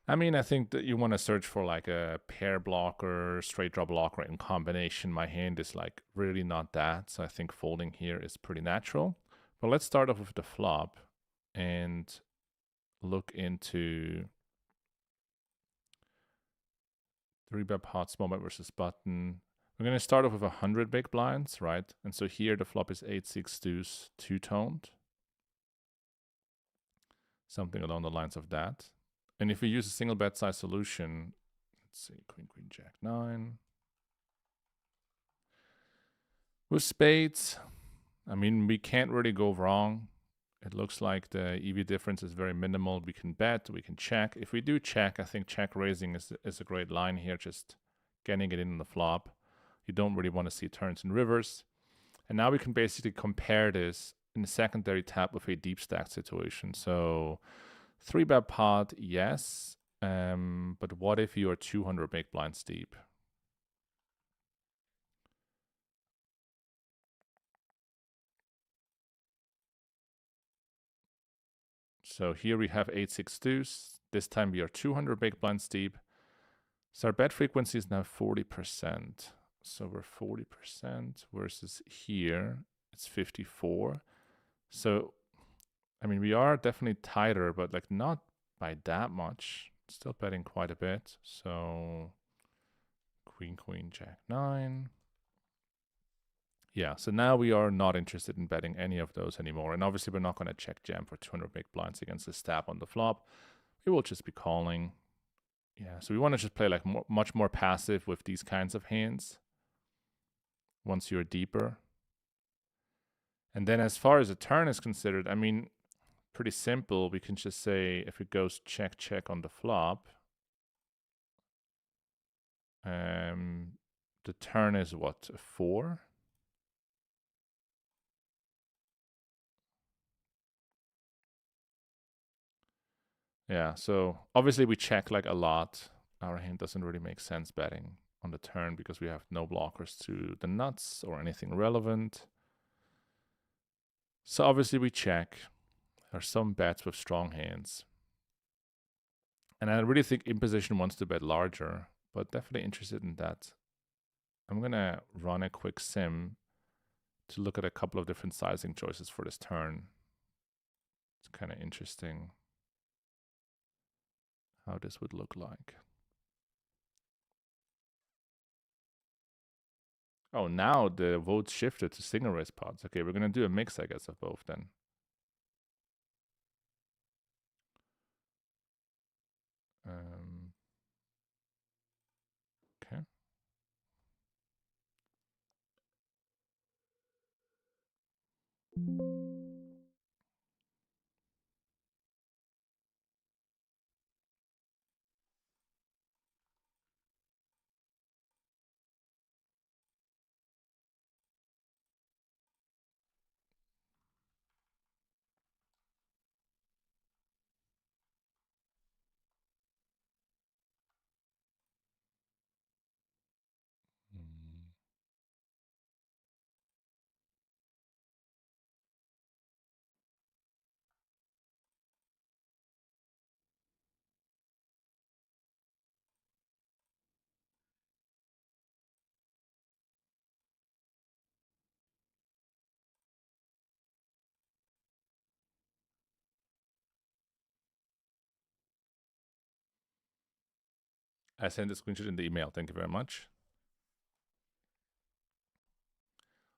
I mean, I think that you want to search for like a pair blocker, straight draw blocker in combination. My hand is like really not that. So I think folding here is pretty natural. But let's start off with the flop and look into 3-bet pot, small bet versus button. We're going to start off with 100 big blinds, right? And so here the flop is 8-6 deuce, two-toned. Something along the lines of that. And if we use a single bet size solution, let's see, queen, queen, jack, 9. With spades, I mean, we can't really go wrong. It looks like the EV difference is very minimal. We can bet, we can check. If we do check, I think check raising is a great line here, just getting it in on the flop. You don't really want to see turns and rivers. And now we can basically compare this in the secondary tap with a deep stack situation. So 3-bet pot, yes. But what if you are 200 big blinds deep? So here we have 8-6 deuce. This time we are 200 big blinds deep. So our bet frequency is now 40%. So we're 40% versus here it's 54. So, I mean, we are definitely tighter, but like not by that much. Still betting quite a bit. So queen, queen, jack, 9. Yeah, so now we are not interested in betting any of those anymore. And obviously we're not going to check jam for 200 big blinds against the stab on the flop. We will just be calling. Yeah, so we want to just play like much more passive with these kinds of hands once you're deeper. And then as far as a turn is considered, I mean, pretty simple. We can just say if it goes check, check on the flop, the turn is what, a 4? Yeah, so obviously we check like a lot. Our hand doesn't really make sense betting on the turn because we have no blockers to the nuts or anything relevant. So obviously we check. There are some bets with strong hands. And I really think imposition wants to bet larger, but definitely interested in that. I'm going to run a quick sim to look at a couple of different sizing choices for this turn. It's kind of interesting how this would look like. Oh, now the votes shifted to single raise pots. Okay, we're going to do a mix, I guess, of both then. Okay. I sent the screenshot in the email. Thank you very much.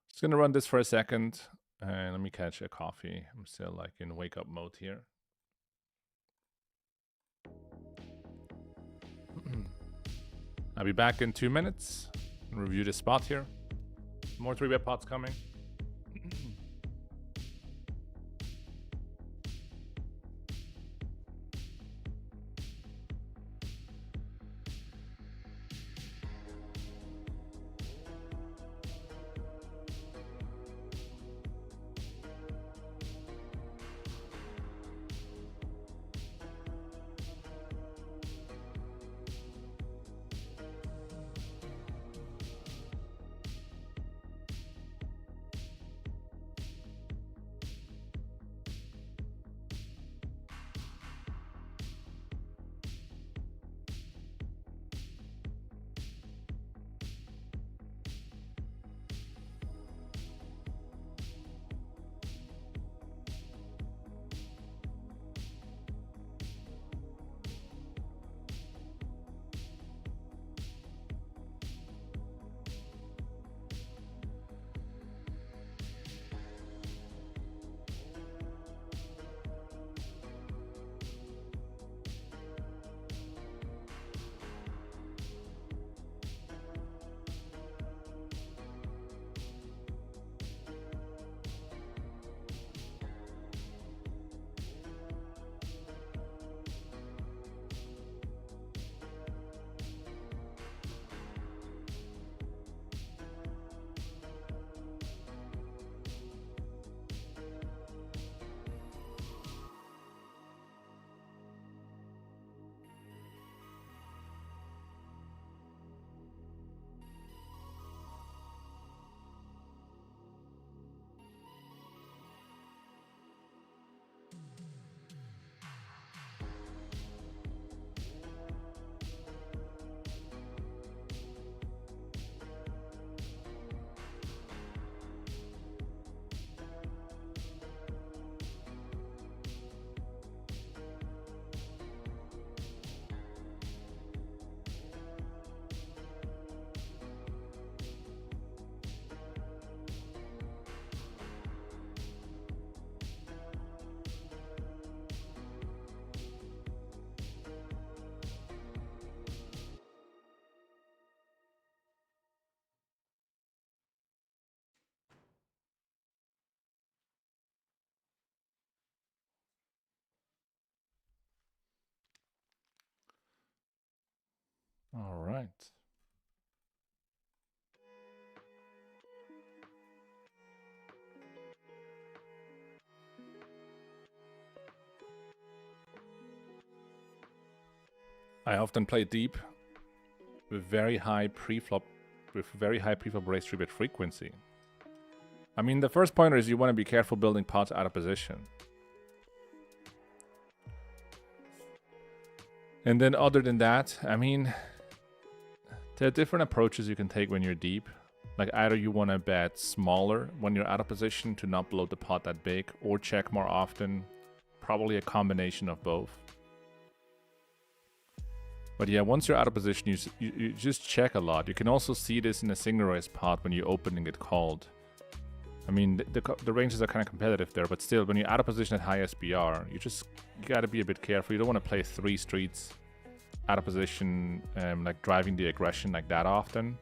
Just going to run this for a second. And let me catch a coffee. I'm still like in wake up mode here. I'll be back in 2 minutes and review this spot here. More 3-bet pots coming. All right. I often play deep with very high preflop raise 3-bit frequency. I mean, the first pointer is you want to be careful building pots out of position. And then other than that, I mean, there are different approaches you can take when you're deep. Like either you want to bet smaller when you're out of position to not blow the pot that big, or check more often. Probably a combination of both. But yeah, once you're out of position, you just check a lot. You can also see this in a single raise pot when you open and get called. I mean, the ranges are kind of competitive there, but still, when you're out of position at high SBR, you got to be a bit careful. You don't want to play 3 streets out of position, like driving the aggression like that often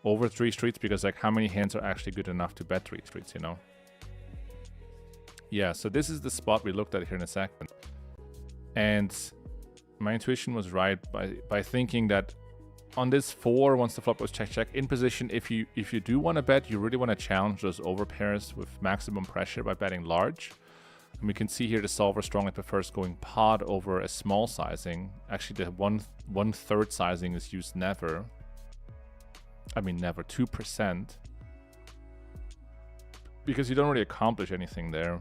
over 3 streets, because like how many hands are actually good enough to bet 3 streets, you know? Yeah, so this is the spot we looked at here in a second. And my intuition was right by thinking that on this 4, once the flop was check in position, if you do want to bet, you really want to challenge those overpairs with maximum pressure by betting large. And we can see here the solver strongly prefers going pot over a small sizing. Actually, the one third sizing is used never. I mean never, 2%. Because you don't really accomplish anything there.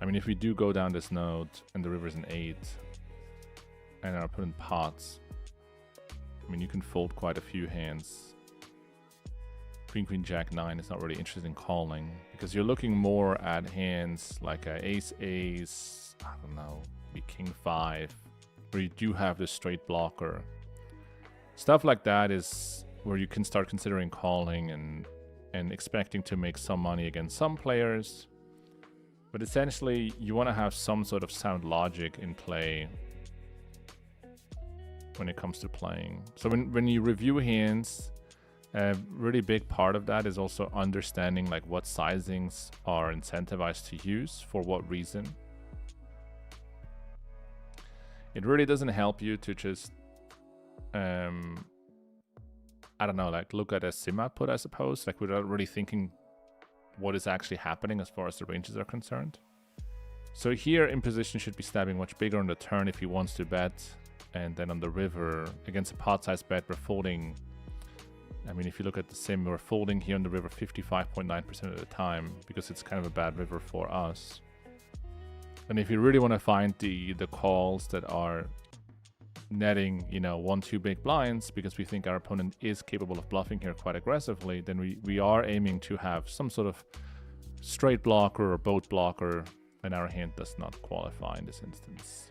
I mean, if we do go down this node and the river's an 8 and are put in pots, I mean, you can fold quite a few hands. Queen, Queen, Jack, 9 is not really interested in calling because you're looking more at hands like a Ace, Ace, I don't know, maybe King 5, where you do have this straight blocker. Stuff like that is where you can start considering calling and expecting to make some money against some players. But essentially, you want to have some sort of sound logic in play when it comes to playing. So when you review hands, a really big part of that is also understanding like what sizings are incentivized to use for what reason. It really doesn't help you to just, I don't know, like look at a sim output, I suppose, like without really thinking what is actually happening as far as the ranges are concerned. So here in position should be stabbing much bigger on the turn if he wants to bet, and then on the river against a pot size bet we're folding. I mean, if you look at the sim, we're folding here on the river 55.9% of the time because it's kind of a bad river for us. And if you really want to find the calls that are netting, you know, 1-2 big blinds because we think our opponent is capable of bluffing here quite aggressively, then we are aiming to have some sort of straight blocker or boat blocker, and our hand does not qualify in this instance.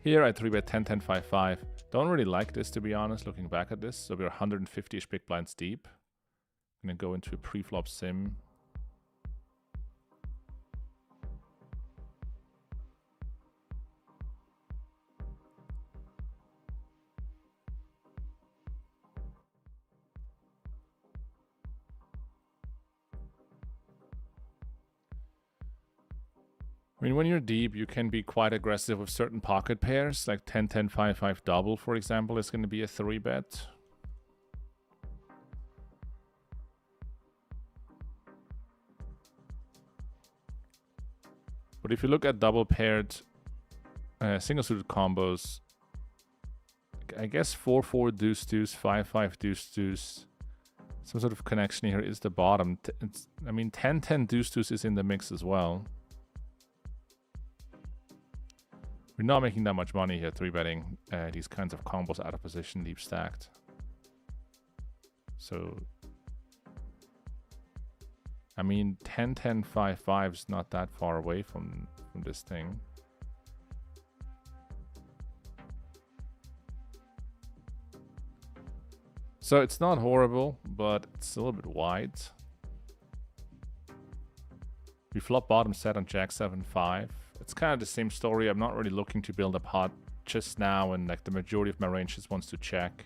Here I 3-bet 10-10-5-5. Don't really like this, to be honest, looking back at this. So we're 150-ish big blinds deep. I'm gonna go into a pre-flop sim. I mean, when you're deep, you can be quite aggressive with certain pocket pairs, like 10-10-5-5 double, for example, is going to be a 3-bet. But if you look at double paired single suited combos, I guess 4-4 deuce deuce, 5-5 deuce deuce, some sort of connection here is the bottom. I mean, 10-10 deuce deuce is in the mix as well. We're not making that much money here 3-betting these kinds of combos out of position, deep stacked. So, I mean, 10-10-5-5 is not that far away from this thing. So it's not horrible, but it's a little bit wide. We flop bottom set on Jack 7-5. It's kind of the same story. I'm not really looking to build a pot just now, and like the majority of my range just wants to check.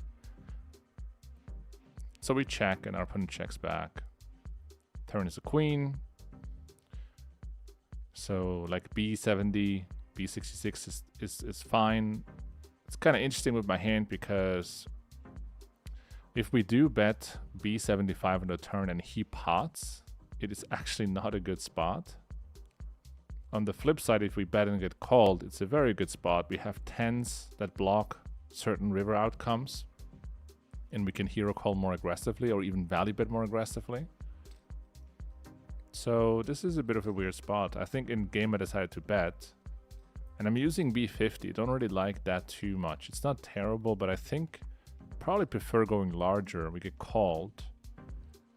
So we check and our opponent checks back. Turn is a queen. So like B70, B66 is fine. It's kind of interesting with my hand because if we do bet B75 on the turn and he pots, it is actually not a good spot. On the flip side, if we bet and get called, it's a very good spot. We have tens that block certain river outcomes, and we can hero call more aggressively or even value bet more aggressively. So this is a bit of a weird spot. I think in game I decided to bet, and I'm using B50. Don't really like that too much. It's not terrible, but I think probably prefer going larger. We get called,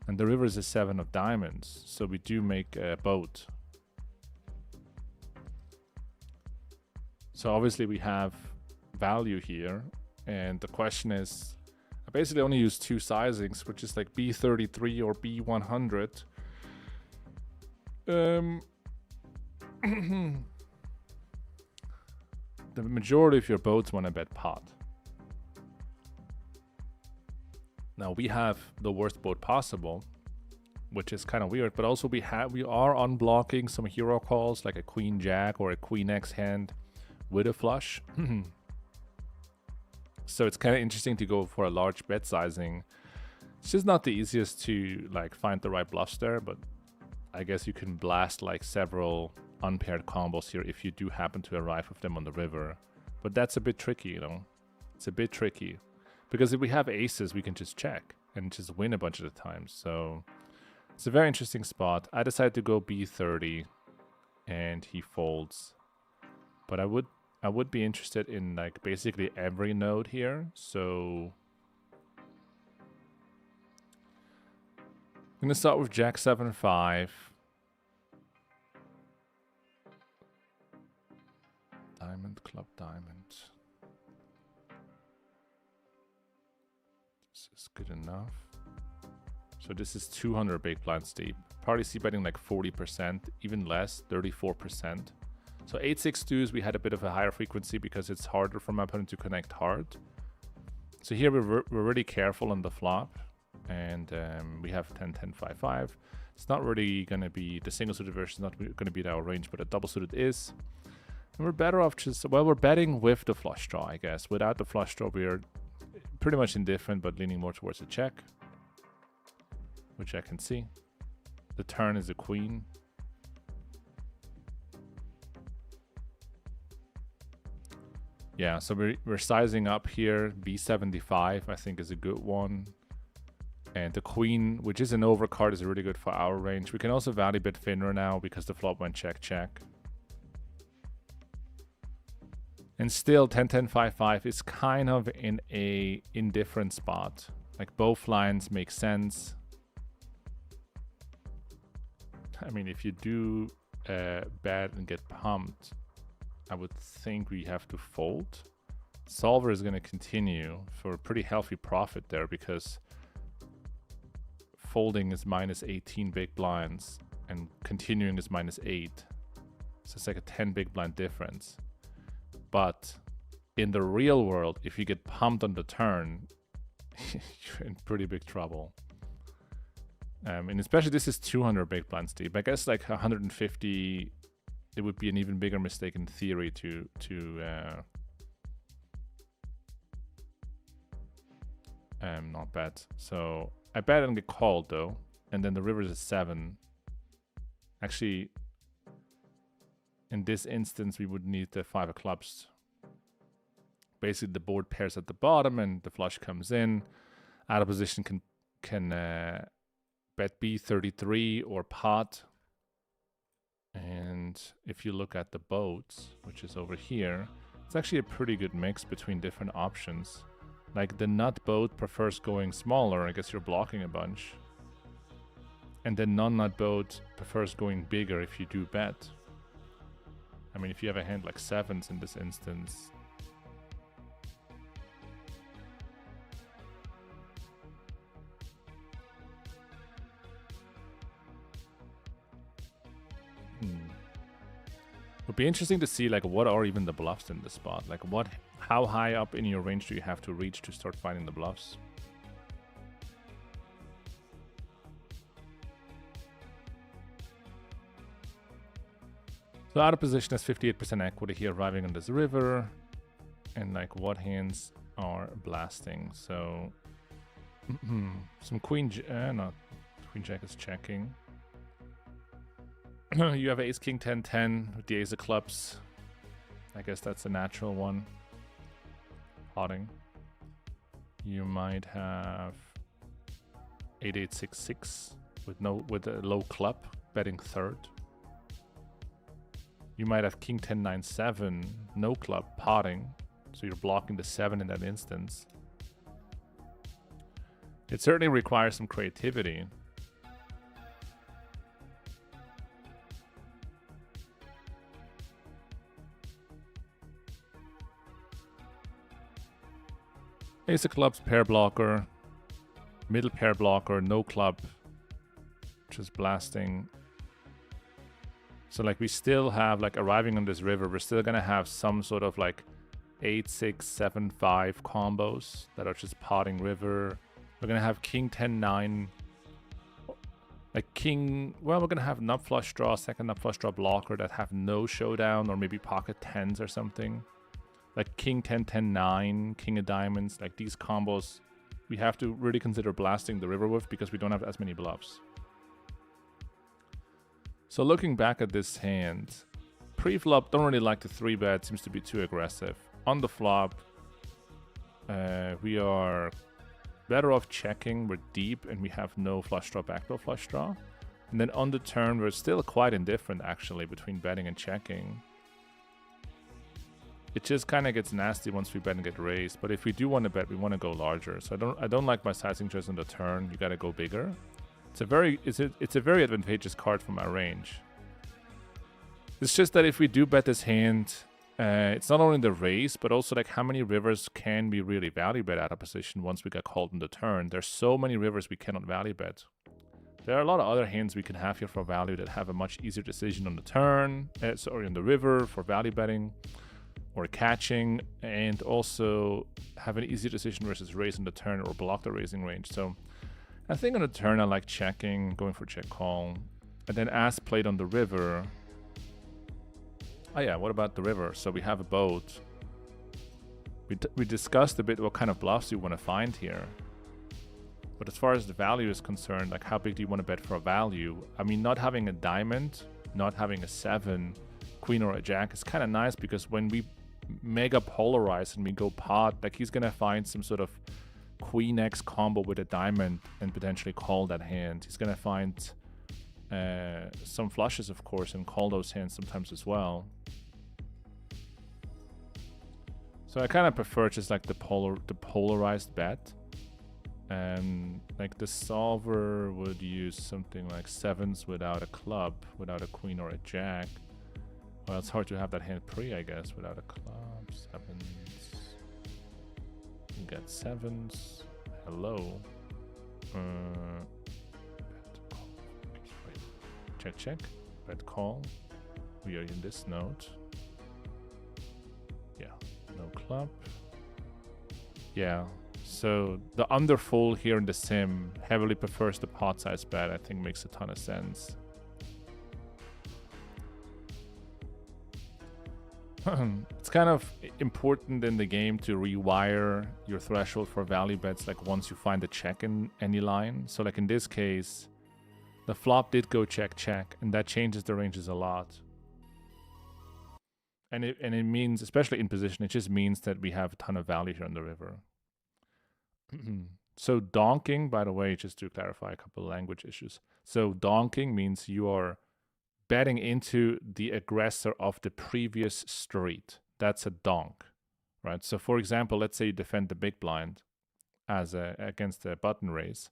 and the river is a 7 of diamonds, so we do make a boat. So obviously we have value here, and the question is, I basically only use 2 sizings, which is like B33 or B100. The majority of your boats want to bet pot. Now we have the worst boat possible, which is kind of weird, but also we are unblocking some hero calls like a queen jack or a queen x hand with a flush. So it's kind of interesting to go for a large bet sizing. It's just not the easiest to like find the right bluffs there, but I guess you can blast like several unpaired combos here if you do happen to arrive with them on the river. But that's a bit tricky, you know. It's a bit tricky because if we have aces, we can just check and just win a bunch of the times. So it's a very interesting spot. I decided to go B30 and he folds, but I would be interested in like basically every node here. So I'm gonna start with Jack 7-5. Diamond, club, diamond. This is good enough. So this is 200 big blinds deep. Probably see betting like 40%, even less, 34%. So 8-6 deuce, we had a bit of a higher frequency because it's harder for my opponent to connect hard. So here we're really careful on the flop, and we have 10-10-5-5. It's not really going to be, the single suited version is not going to be our range, but a double suited is. And we're better off just, well, we're betting with the flush draw, I guess. Without the flush draw, we're pretty much indifferent, but leaning more towards a check, which I can see. The turn is a queen. Yeah, so we're sizing up here. B75, I think, is a good one. And the queen, which is an overcard, is really good for our range. We can also value bet thinner now because the flop went check, check. And still 10-10-5-5 is kind of in a indifferent spot. Like both lines make sense. I mean, if you do bet and get pumped, I would think we have to fold. Solver is going to continue for a pretty healthy profit there because folding is minus 18 big blinds and continuing is minus 8. So it's like a 10 big blind difference. But in the real world, if you get pumped on the turn, you're in pretty big trouble. And especially this is 200 big blinds deep. I guess like 150, it would be an even bigger mistake in theory to not bet. So I bet and get called though, and then the river is a 7. Actually, in this instance, we would need the 5 of clubs. Basically, the board pairs at the bottom, and the flush comes in. Out of position can bet B33 or pot. And if you look at the boats, which is over here, it's actually a pretty good mix between different options. Like the nut boat prefers going smaller. I guess you're blocking a bunch. And the non-nut boat prefers going bigger if you do bet. I mean, if you have a hand like 7s in this instance. Would be interesting to see like what are even the bluffs in this spot. Like how high up in your range do you have to reach to start finding the bluffs? So out of position has 58% equity here, arriving on this river. And like what hands are blasting? So some queen, not queen jack is checking. You have ace king 10-10 with the ace of clubs. I guess that's a natural one. Potting. You might have 8-8-6-6 with a low club, betting third. You might have king 10-9-7, no club, potting. So you're blocking the 7 in that instance. It certainly requires some creativity. Ace of clubs, pair blocker. Middle pair blocker, no club. Just blasting. So like we still have, like arriving on this river, we're still gonna have some sort of like 8-6-7-5 combos that are just potting river. We're gonna have king 10-9. Like king, well, we're gonna have nut flush draw, second nut flush draw blocker that have no showdown, or maybe pocket tens or something. Like king 10-10-9, king of diamonds, like these combos, we have to really consider blasting the river with because we don't have as many bluffs. So looking back at this hand, pre-flop, don't really like the 3-bet, seems to be too aggressive. On the flop, we are better off checking, we're deep and we have no flush draw, backdoor flush draw. And then on the turn, we're still quite indifferent actually between betting and checking. It just kind of gets nasty once we bet and get raised. But if we do want to bet, we want to go larger. So I don't like my sizing just on the turn. You got to go bigger. It's a very advantageous card from our range. It's just that if we do bet this hand, it's not only the raise, but also like how many rivers can we really value bet out of position once we get called on the turn. There's so many rivers we cannot value bet. There are a lot of other hands we can have here for value that have a much easier decision on the turn, sorry, on the river for value betting or catching, and also have an easier decision versus raise on the turn or block the raising range. So I think on the turn I like checking, going for check call, and then as played on the river. Oh yeah, what about the river? So we have a boat. We discussed a bit what kind of bluffs you want to find here. But as far as the value is concerned, like how big do you want to bet for a value? I mean, not having a diamond, not having a 7, queen or a jack is kind of nice because when we mega polarize and we go pot, like he's going to find some sort of queen X combo with a diamond and potentially call that hand. He's going to find some flushes, of course, and call those hands sometimes as well. So I kind of prefer just like the polarized bet. And like the solver would use something like 7s without a club, without a queen or a jack. Well, it's hard to have that hand pre, I guess, without a club. 7s. You get 7s. Hello. Check, check. Bet call. We are in this note. Yeah, no club. Yeah. So the underfold here in the sim heavily prefers the pot size bet. I think makes a ton of sense. It's kind of important in the game to rewire your threshold for value bets like once you find the check in any line. So like in this case, the flop did go check check, and that changes the ranges a lot. And it means, especially in position, it just means that we have a ton of value here on the river. So donking, by the way, just to clarify a couple of language issues. So donking means you are betting into the aggressor of the previous street. That's a donk, right? So for example, let's say you defend the big blind as against a button raise,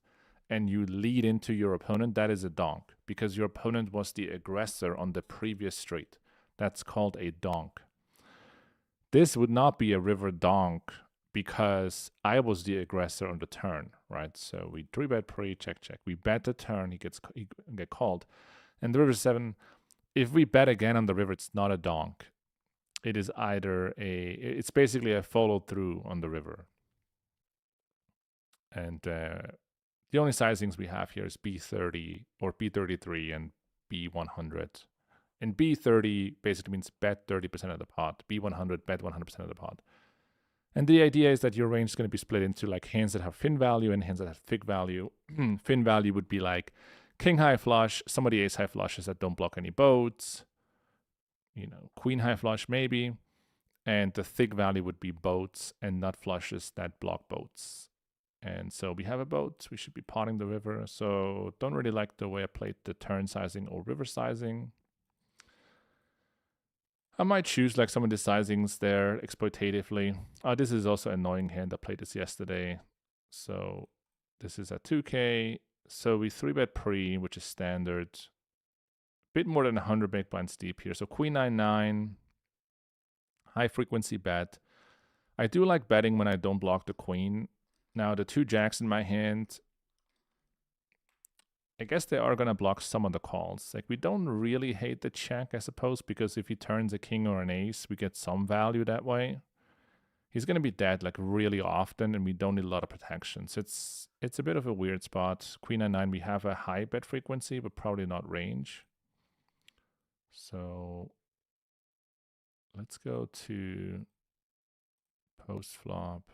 and you lead into your opponent. That is a donk because your opponent was the aggressor on the previous street. That's called a donk. This would not be a river donk because I was the aggressor on the turn, right? So we 3-bet pre, check, check. We bet the turn, he get called. And the river 7, if we bet again on the river, it's not a donk. It is either it's basically a follow through on the river. And the only sizings we have here is B30 or B33 and B100. And B30 basically means bet 30% of the pot. B100, bet 100% of the pot. And the idea is that your range is going to be split into like hands that have fin value and hands that have fig value. Fin value would be like king high flush, some of the ace high flushes that don't block any boats, queen high flush maybe. And the thick value would be boats and nut flushes that block boats. And so we have a boat, we should be potting the river. So don't really like the way I played the turn sizing or river sizing. I might choose like some of the sizings there exploitatively. This is also an annoying hand. I played this yesterday. So this is at 2K. So we 3-bet pre, which is standard. Bit more than 100 big blinds deep here. So queen 9-9, high frequency bet. I do like betting when I don't block the queen. Now the 2 jacks in my hand, I guess they are going to block some of the calls. Like we don't really hate the check, I suppose, because if he turns a king or an ace, we get some value that way. He's going to be dead like really often, and we don't need a lot of protections. It's a bit of a weird spot. Queen 9-9, we have a high bet frequency, but probably not range. So let's go to post flop.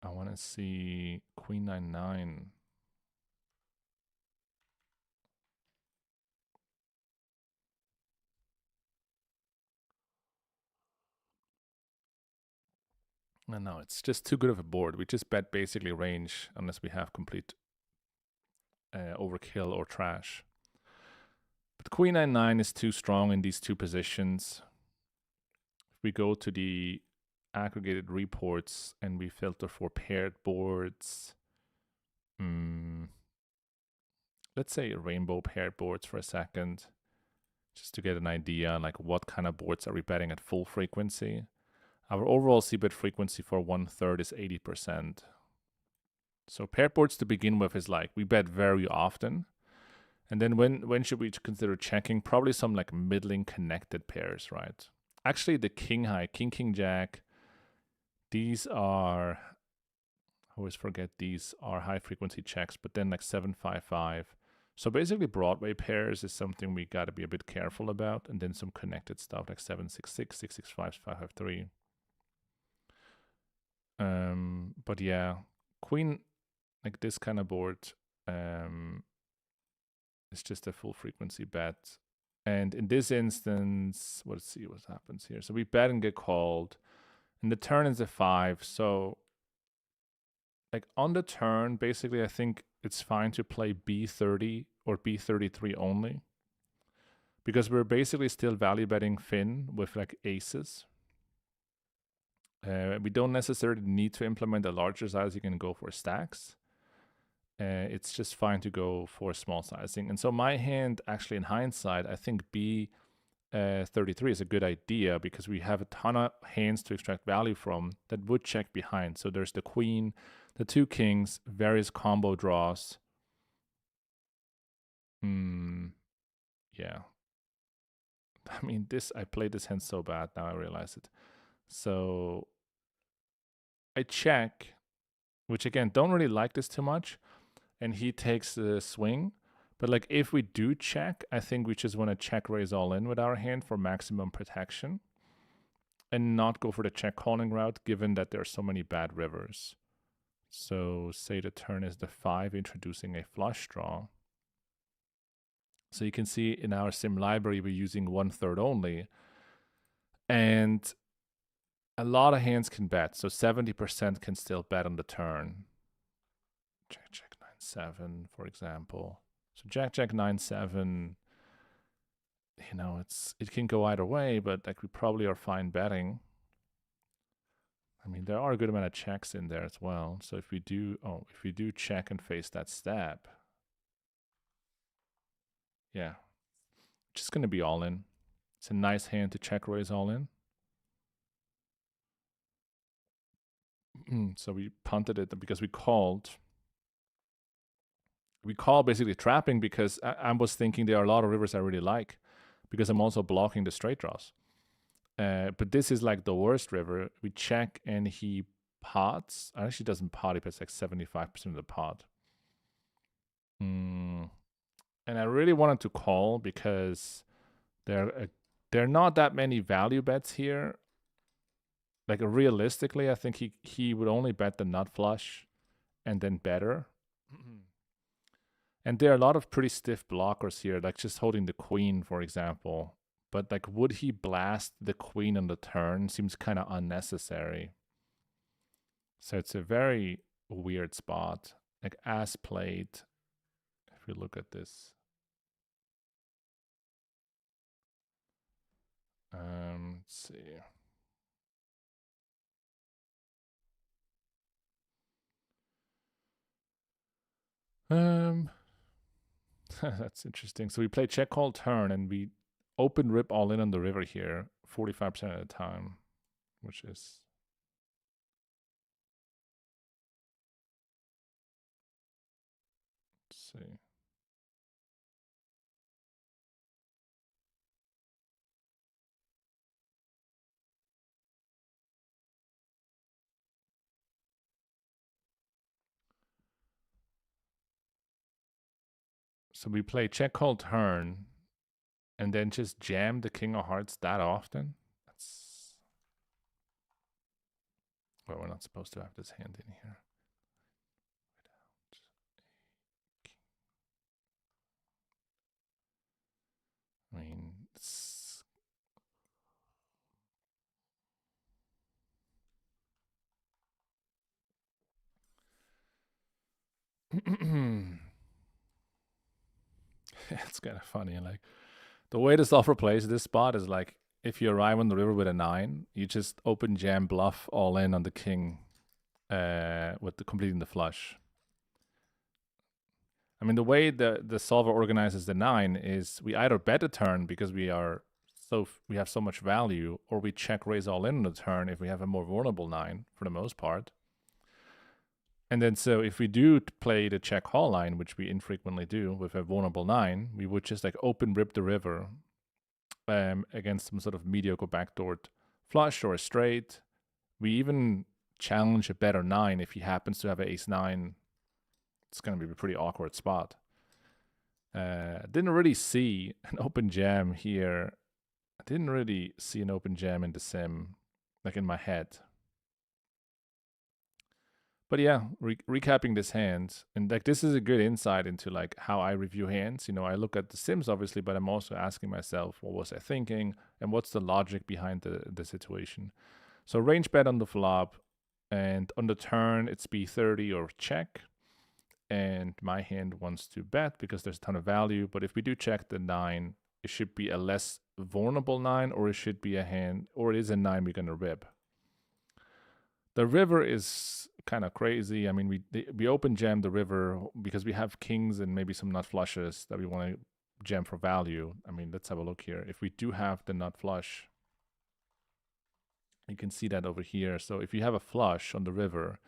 I want to see queen 9-9. No, it's just too good of a board. We just bet basically range unless we have complete overkill or trash. But queen 9-9 is too strong in these two positions. If we go to the aggregated reports and we filter for paired boards, let's say rainbow paired boards for a second, just to get an idea like what kind of boards are we betting at full frequency. Our overall c-bet frequency for 1/3 is 80%. So paired boards to begin with is like we bet very often. And then when should we consider checking? Probably some like middling connected pairs, right? Actually, the king high, king jack, these are, I always forget these are high frequency checks, but then like 7-5-5. So basically Broadway pairs is something we got to be a bit careful about. And then some connected stuff like 7-6-6, 6-6-5, 5-5-3. But yeah, queen, like this kind of board, it's just a full frequency bet. And in this instance, let's see what happens here. So we bet and get called, and the turn is a 5. So like on the turn, basically, I think it's fine to play B30 or B33 only, because we're basically still value betting fin with like aces. We don't necessarily need to implement a larger size. You can go for stacks. It's just fine to go for small sizing. And so my hand, actually in hindsight, I think B33 is a good idea because we have a ton of hands to extract value from that would check behind. So there's the queen, the 2 kings, various combo draws. Yeah. I mean, I played this hand so bad, now I realize it. So I check, which again, don't really like this too much. And he takes the swing. But like if we do check, I think we just want to check raise all in with our hand for maximum protection and not go for the check calling route, given that there are so many bad rivers. So say the turn is the 5, introducing a flush draw. So you can see in our sim library, we're using 1/3 only. And a lot of hands can bet. So 70% can still bet on the turn. Check 9-7, for example. So jack 9-7, it can go either way, but like we probably are fine betting. I mean, there are a good amount of checks in there as well. So if we do check and face that step, yeah, just going to be all in. It's a nice hand to check raise all in. So we punted it because we called. We call basically trapping because I was thinking there are a lot of rivers I really like because I'm also blocking the straight draws. But this is like the worst river. We check and he pots. It actually doesn't pot if it's like 75% of the pot. And I really wanted to call because there are not that many value bets here. Like realistically, I think he would only bet the nut flush and then better. And there are a lot of pretty stiff blockers here, like just holding the queen, for example. But like, would he blast the queen on the turn? Seems kind of unnecessary. So it's a very weird spot. Like as played, if we look at this. Let's see. That's interesting. So we play check call turn and we open rip all in on the river here 45% of the time, which is let's see. So we play check call turn and then just jam the king of hearts that often. That's well, we're not supposed to have this hand in here. I mean, it's it's kind of funny. Like the way the solver plays this spot is like if you arrive on the river with a 9, you just open jam bluff all in on the king with the completing the flush. I mean, the way the solver organizes the 9 is we either bet a turn because we have so much value, or we check raise all in on the turn if we have a more vulnerable 9 for the most part. And then so if we do play the check call line, which we infrequently do with a vulnerable 9, we would just like open rip the river against some sort of mediocre backdoored flush or a straight. We even challenge a better 9 if he happens to have an ace 9. It's going to be a pretty awkward spot. Didn't really see an open jam here. I didn't really see an open jam in the sim, like in my head. But yeah, recapping this hand, and like this is a good insight into like how I review hands. You know, I look at the sims obviously, but I'm also asking myself, what was I thinking, and what's the logic behind the situation. So range bet on the flop, and on the turn it's B30 or check. And my hand wants to bet because there's a ton of value. But if we do check the 9, it should be a less vulnerable 9, or it should be a hand, or it is a 9 we're going to rip. The river is kind of crazy. I mean, we open jam the river because we have kings and maybe some nut flushes that we want to jam for value. I mean, let's have a look here. If we do have the nut flush, you can see that over here. So if you have a flush on the river,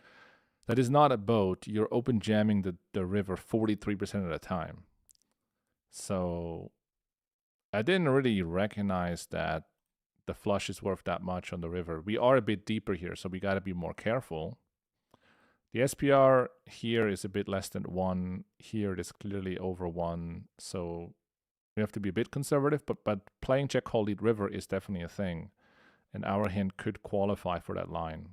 that is not a boat, you're open jamming the river 43% of the time. So I didn't really recognize that the flush is worth that much on the river. We are a bit deeper here, so we got to be more careful. The SPR here is a bit less than 1. Here it is clearly over 1. So we have to be a bit conservative, but playing check call lead river is definitely a thing. And our hand could qualify for that line.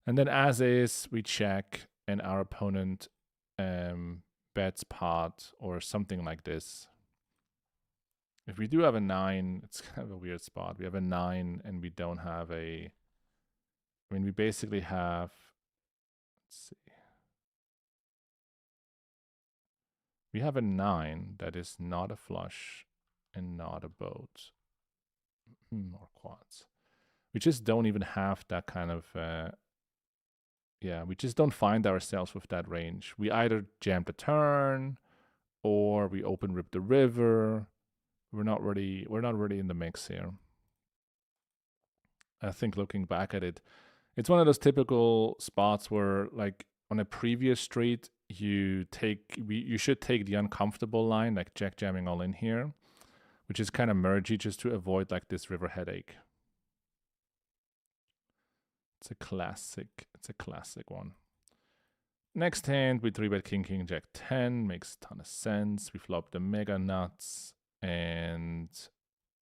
And then as is, we check, and our opponent bets pot or something like this. If we do have a 9, it's kind of a weird spot. We have a 9 and we don't have a... I mean, we basically have... Let's see. We have a 9 that is not a flush and not a boat. Or quads. We just don't even have that kind of... we just don't find ourselves with that range. We either jam the turn or we open rip the river. We're not really in the mix here. I think looking back at it, it's one of those typical spots where like on a previous street, you should take the uncomfortable line, like jack jamming all in here, which is kind of mergy just to avoid like this river headache. It's a classic. It's a classic one. Next hand, we 3-bet king, king, jack 10. Makes a ton of sense. We flop the mega nuts and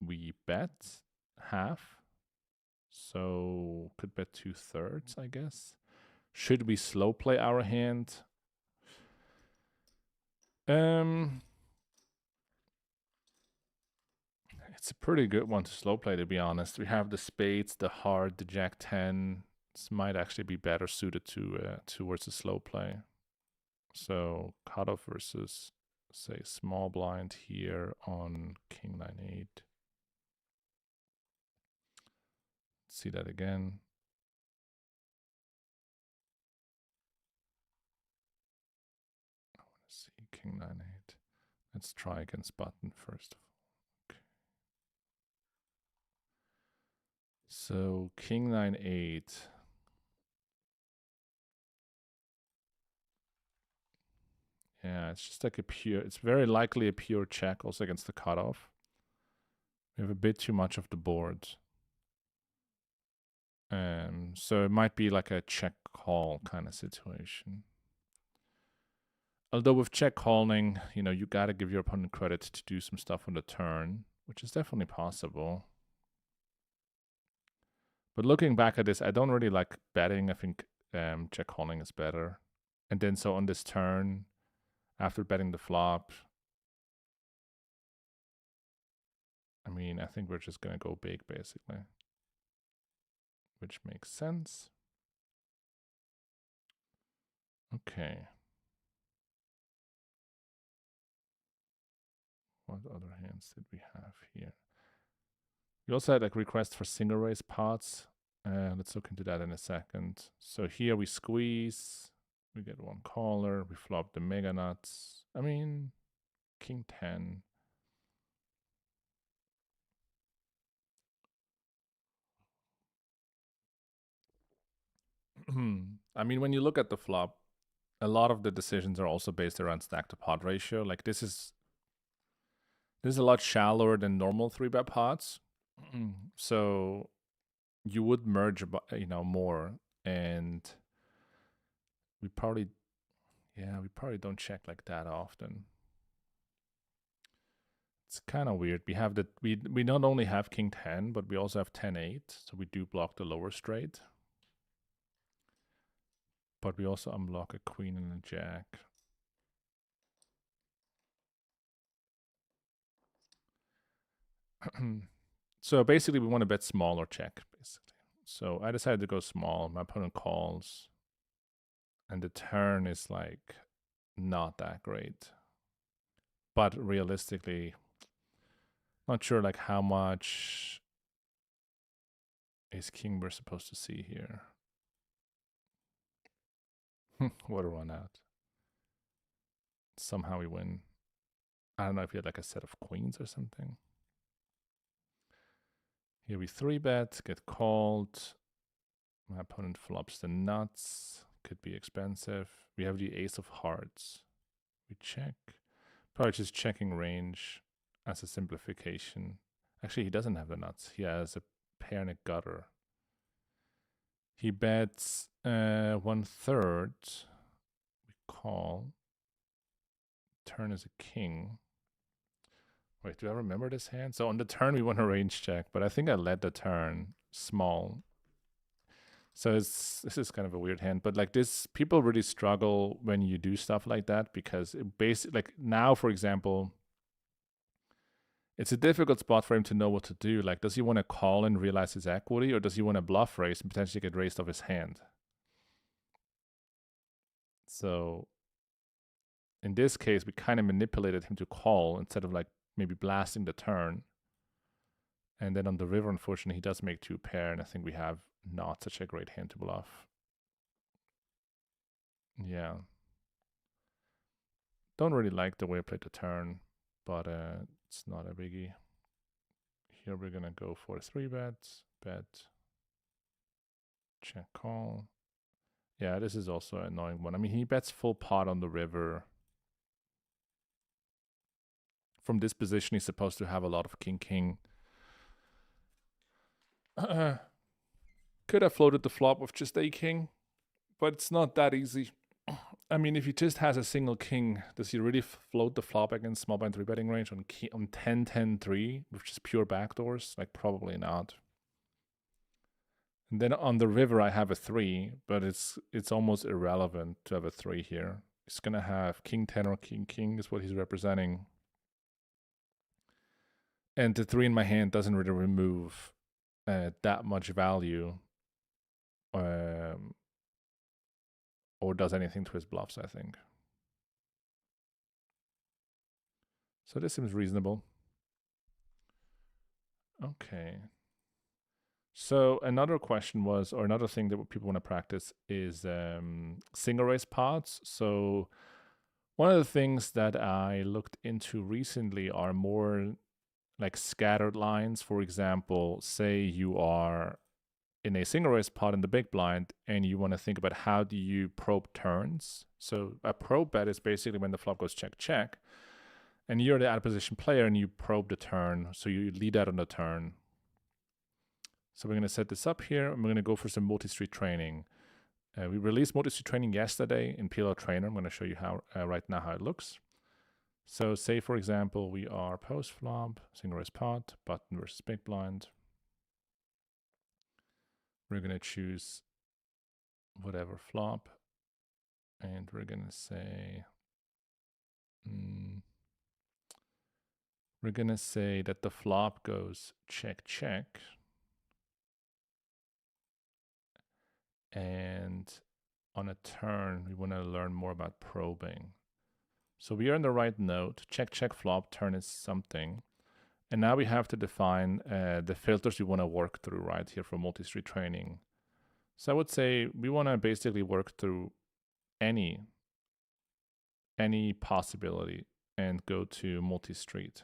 we bet half. So could bet 2/3, I guess. Should we slow play our hand? It's a pretty good one to slow play, to be honest. We have the spades, the heart, the jack 10. This might actually be better suited to towards a slow play. So cutoff versus, say, small blind here on king 9-8. See that again. I want to see king 9-8. Let's try against button first of all. Okay. So king 9-8. Yeah, it's just like a pure, it's very likely a pure check also against the cutoff. We have a bit too much of the board. So it might be like a check call kind of situation. Although with check calling, you know, you got to give your opponent credit to do some stuff on the turn, which is definitely possible. But looking back at this, I don't really like betting. I think check calling is better. And then so on this turn, after betting the flop, I mean, I think we're just going to go big, basically. Which makes sense. Okay. What other hands did we have here? We also had like requests for single raise pots. Let's look into that in a second. So here we squeeze. We get one caller. We flop the mega nuts. I mean, king 10. I mean, when you look at the flop, a lot of the decisions are also based around stack to pot ratio. Like this is a lot shallower than normal 3-bet pots. So you would merge, you know, more, and we probably don't check like that often. It's kind of weird. We have we not only have king 10, but we also have 10-8, so we do block the lower straight. But we also unblock a queen and a jack. So basically we want to bet small or check, basically. So I decided to go small. My opponent calls. And the turn is like not that great. But realistically, not sure like how much ace king we're supposed to see here. What a run out. Somehow we win. I don't know if he had like a set of queens or something. Here we 3-bet, get called. My opponent flops the nuts. Could be expensive. We have the ace of hearts. We check. Probably just checking range as a simplification. Actually, he doesn't have the nuts. He has a pair and a gutter. He bets 1/3. We call. Turn is a king. Wait, do I remember this hand? So on the turn, we want a range check, but I think I led the turn small. So this is kind of a weird hand, but like this, people really struggle when you do stuff like that because it basically, like now, for example, it's a difficult spot for him to know what to do. Like, does he want to call and realize his equity, or does he want to bluff raise and potentially get raised off his hand? So in this case, we kind of manipulated him to call instead of like maybe blasting the turn. And then on the river, unfortunately, he does make 2 pair, and I think we have not such a great hand to bluff. Yeah. Don't really like the way I played the turn, but it's not a biggie. Here we're going to go for 3-bets, bet, check, call. Yeah, this is also an annoying one. I mean, he bets full pot on the river. From this position, he's supposed to have a lot of king-king. Because could have floated the flop with just a king, but it's not that easy. I mean, if he just has a single king, does he really float the flop against small blind 3 betting range on 10-10-3 with just pure backdoors? Like, probably not. And then on the river, I have a 3, but it's almost irrelevant to have a 3 here. He's going to have king 10 or king king is what he's representing. And the 3 in my hand doesn't really remove that much value. Or does anything to his bluffs, I think. So this seems reasonable. Okay. So another question was, or another thing that people want to practice is single raise pots. So one of the things that I looked into recently are more like scattered lines. For example, say you are in a single raise pot in the big blind and you want to think about how do you probe turns. So a probe bet is basically when the flop goes check, check, and you're the out of position player and you probe the turn. So you lead out on the turn. So we're going to set this up here and we're going to go for some multi-street training. We released multi-street training yesterday in PLO Trainer. I'm going to show you how right now how it looks. So say, for example, we are post-flop, single raise pot, button versus big blind. We're going to choose whatever flop, and we're going to say, that the flop goes check, check. And on a turn, we want to learn more about probing. So we are in the right node. Check, check, flop, turn is something. And now we have to define the filters we want to work through right here for multi-street training. So I would say we want to basically work through any possibility and go to multi-street.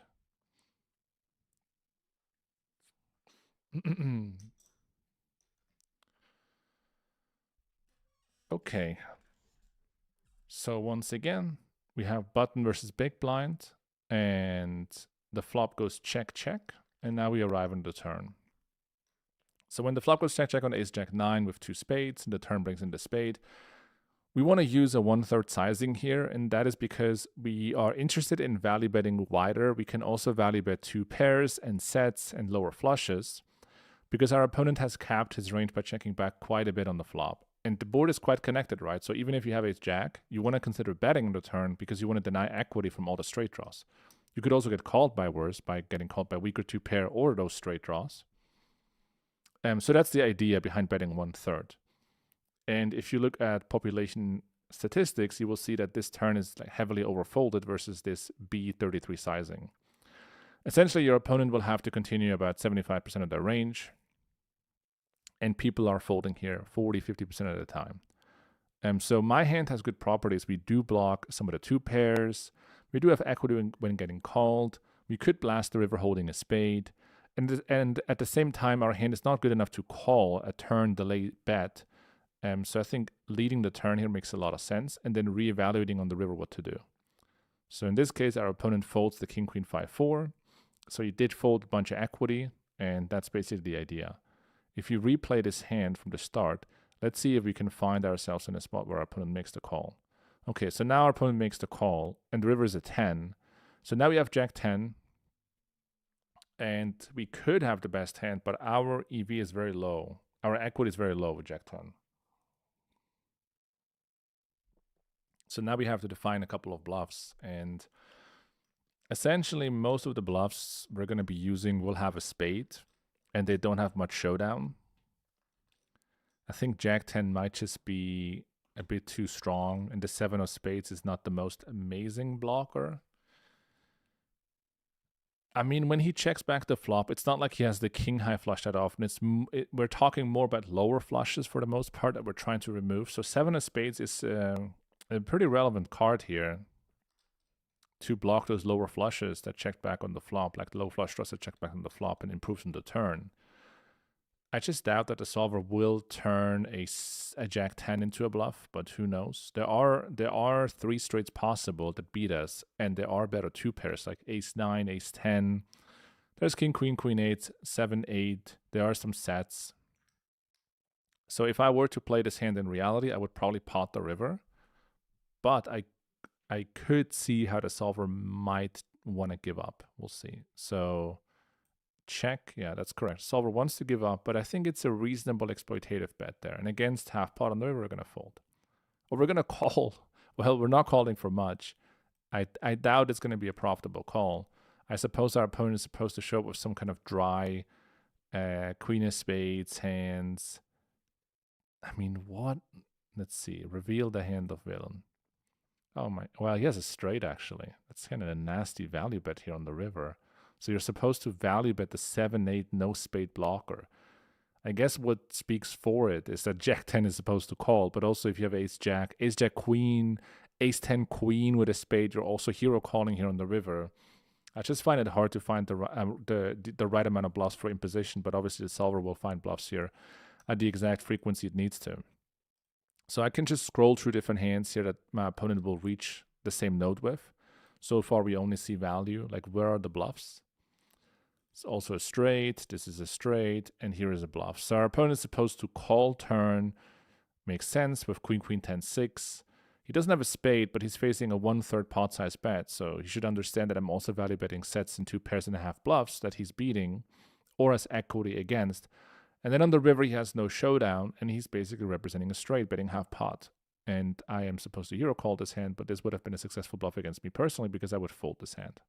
Okay. So once again, we have button versus big blind, and the flop goes check, check, and now we arrive on the turn. So when the flop goes check, check on ace jack 9 with 2 spades, and the turn brings in the spade, we want to use a 1/3 sizing here, and that is because we are interested in value betting wider. We can also value bet 2 pairs and sets and lower flushes, because our opponent has capped his range by checking back quite a bit on the flop. And the board is quite connected, right? So even if you have ace jack, you want to consider betting on the turn because you want to deny equity from all the straight draws. You could also get called by worse, by getting called by weaker 2 pair or those straight draws. So that's the idea behind betting 1/3. And if you look at population statistics, you will see that this turn is like heavily overfolded versus this B33 sizing. Essentially, your opponent will have to continue about 75% of their range, and people are folding here 40-50% of the time. So my hand has good properties. We do block some of the 2 pairs. We do have equity when getting called. We could blast the river holding a spade. And at the same time, our hand is not good enough to call a turn delay bet. So I think leading the turn here makes a lot of sense, and then reevaluating on the river what to do. So in this case, our opponent folds the king, queen, 5-4. So he did fold a bunch of equity, and that's basically the idea. If you replay this hand from the start, let's see if we can find ourselves in a spot where our opponent makes the call. Okay, so now our opponent makes the call, and the river is a 10. So now we have jack 10, and we could have the best hand, but our EV is very low. Our equity is very low with jack 10. So now we have to define a couple of bluffs, and essentially most of the bluffs we're going to be using will have a spade, and they don't have much showdown. I think jack 10 might just be a bit too strong, and the 7 of spades is not the most amazing blocker. I mean, when he checks back the flop, it's not like he has the king high flush that often. We're talking more about lower flushes for the most part that we're trying to remove. So 7 of spades is a pretty relevant card here to block those lower flushes that check back on the flop, like the low flush draws that check back on the flop and improves on the turn. I just doubt that the solver will turn a jack 10 into a bluff, but who knows? There are 3 straights possible that beat us, and there are better 2 pairs like ace 9, ace 10. There's king, queen, queen 8, 7, 8. There are some sets. So if I were to play this hand in reality, I would probably pot the river, but I could see how the solver might want to give up. We'll see. So check. Yeah, that's correct. Solver wants to give up, but I think it's a reasonable exploitative bet there. And against half pot on the river, we're going to fold. Or we're going to call. Well, we're not calling for much. I doubt it's going to be a profitable call. I suppose our opponent is supposed to show up with some kind of dry queen of spades hands. I mean, what? Let's see. Reveal the hand of villain. Oh my. Well, he has a straight, actually. That's kind of a nasty value bet here on the river. So you're supposed to value bet the 7-8 no spade blocker. I guess what speaks for it is that Jack 10 is supposed to call, but also if you have Ace Jack Queen, Ace 10 Queen with a spade, you're also hero calling here on the river. I just find it hard to find the right amount of bluffs for imposition, but obviously the solver will find bluffs here at the exact frequency it needs to. So I can just scroll through different hands here that my opponent will reach the same node with. So far we only see value, like where are the bluffs? It's also a straight, this is a straight, and here is a bluff. So our opponent is supposed to call turn, makes sense with queen, queen, 10, 6. He doesn't have a spade, but he's facing a 1/3 pot size bet, so he should understand that I'm also value betting sets in 2.5 pairs bluffs that he's beating, or as equity against. And then on the river, he has no showdown, and he's basically representing a straight, betting half pot. And I am supposed to hero call this hand, but this would have been a successful bluff against me personally because I would fold this hand.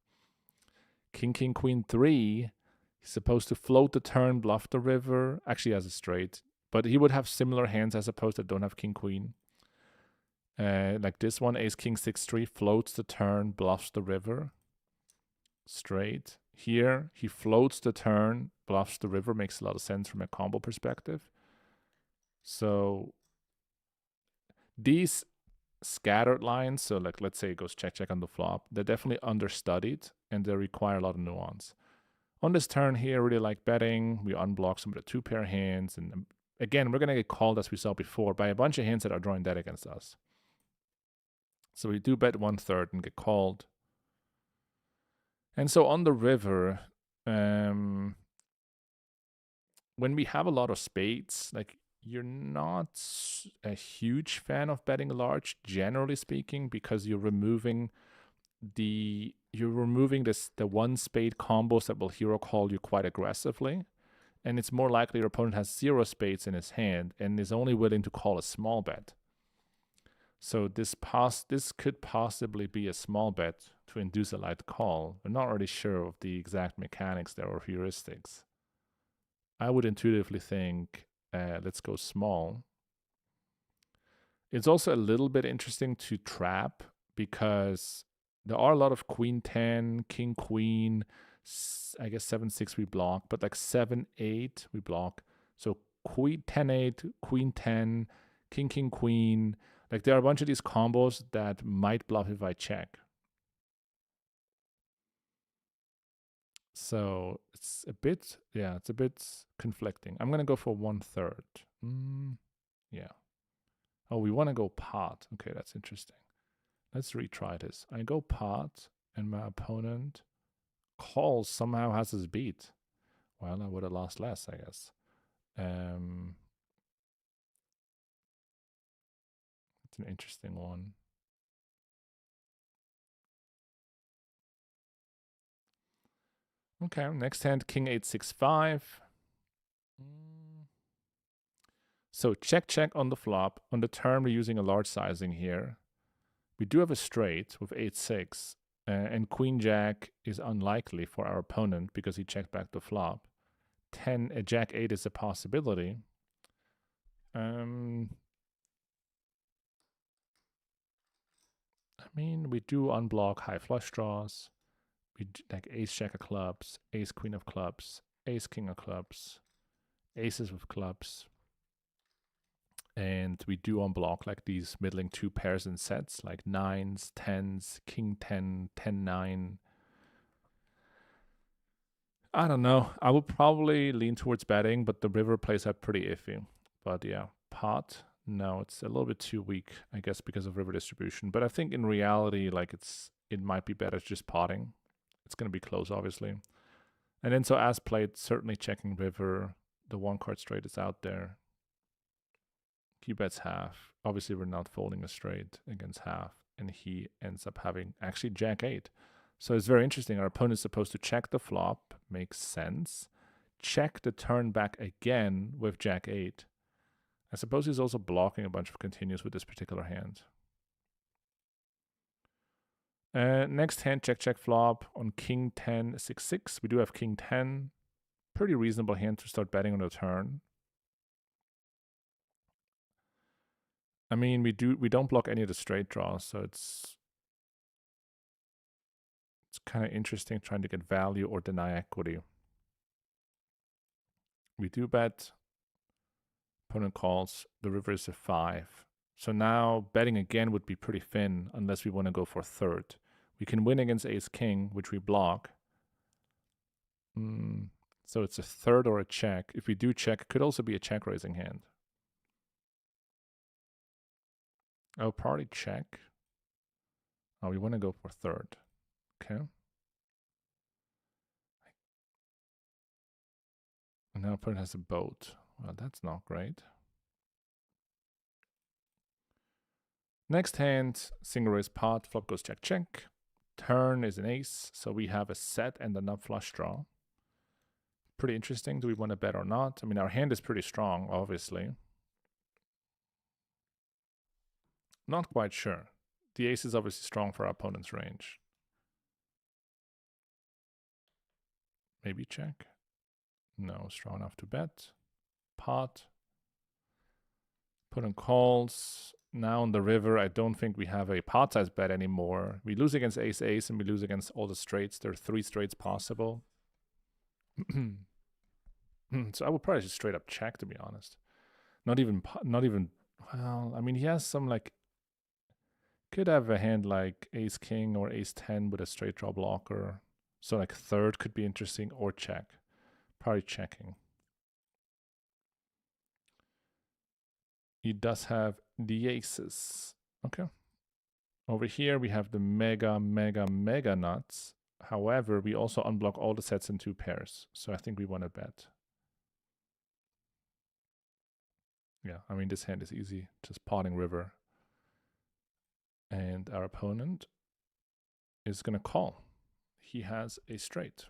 King, king, queen, 3. He's supposed to float the turn, bluff the river. Actually, has a straight, but he would have similar hands as opposed that don't have king, queen. Like this one, ace, king, 6, 3, floats the turn, bluffs the river. Straight. Here, he floats the turn, bluffs the river. Makes a lot of sense from a combo perspective. So these scattered lines, so like let's say it goes check, check on the flop, they're definitely understudied and they require a lot of nuance. On this turn here, really like betting. We unblock some of the 2-pair hands. And again, we're going to get called, as we saw before, by a bunch of hands that are drawing dead against us. So we do bet 1/3 and get called. And so on the river, when we have a lot of spades, like you're not a huge fan of betting large, generally speaking, because you're removing the one spade combos that will hero call you quite aggressively, and it's more likely your opponent has 0 spades in his hand and is only willing to call a small bet. So this could possibly be a small bet to induce a light call. We're not really sure of the exact mechanics there or heuristics. I would intuitively think let's go small. It's also a little bit interesting to trap because there are a lot of queen 10, king queen, I guess 7-6 we block, but like 7-8 we block. So queen 10-8, queen 10, king king queen. Like there are a bunch of these combos that might bluff if I check. So it's a bit conflicting. I'm gonna go for 1/3. Yeah. Oh, we want to go pot. Okay, that's interesting. Let's retry this. I go pot, and my opponent calls, somehow has his beat. Well, I would have lost less, I guess. It's an interesting one. Okay, next hand, king 8-6-5. So check, check on the flop. On the turn, we're using a large sizing here. We do have a straight with 8-6, and queen jack is unlikely for our opponent because he checked back the flop. Jack 8 is a possibility. I mean, we do unblock high flush draws. We do, like ace jack of clubs, ace queen of clubs, ace king of clubs, aces with clubs. And we do unblock like these middling 2 pairs in sets, like 9s, 10s, king 10, 10-9. I don't know. I would probably lean towards betting, but the river plays out pretty iffy. But yeah, pot, no, it's a little bit too weak, I guess, because of river distribution. But I think in reality, like it might be better just potting. It's going to be close, obviously. And then so as played, certainly checking river. The 1 card straight is out there. He bets half. Obviously, we're not folding a straight against half, and he ends up having actually jack 8. So it's very interesting. Our opponent's supposed to check the flop. Makes sense. Check the turn back again with jack 8. I suppose he's also blocking a bunch of continues with this particular hand. Next hand, check, check flop on king 10, 6, 6. We do have king 10. Pretty reasonable hand to start betting on the turn. I mean, we don't block any of the straight draws, so it's kind of interesting trying to get value or deny equity. We do bet. Opponent calls. The river is a 5. So now betting again would be pretty thin unless we want to go for third. We can win against ace king, which we block. So it's a third or a check. If we do check, it could also be a check raising hand. Oh, probably check. Oh, we want to go for third. Okay. And now opponent has a boat. Well, that's not great. Next hand, single raise pot, flop goes check, check. Turn is an ace, so we have a set and a nut flush draw. Pretty interesting. Do we want to bet or not? I mean, our hand is pretty strong, obviously. Not quite sure. The ace is obviously strong for our opponent's range. Maybe check. No, strong enough to bet. Pot. Opponent calls. Now on the river, I don't think we have a pot size bet anymore. We lose against ace, ace, and we lose against all the straights. There are 3 straights possible. So I would probably just straight up check, to be honest. Not even, well, I mean, he has some like, could have a hand like ace king or ace 10 with a straight draw blocker. So like third could be interesting, or check. Probably checking. He does have the aces. Okay. Over here we have the mega nuts. However, we also unblock all the sets in 2 pairs. So I think we want to bet. Yeah, I mean, this hand is easy. Just potting river. And our opponent is going to call. He has a straight.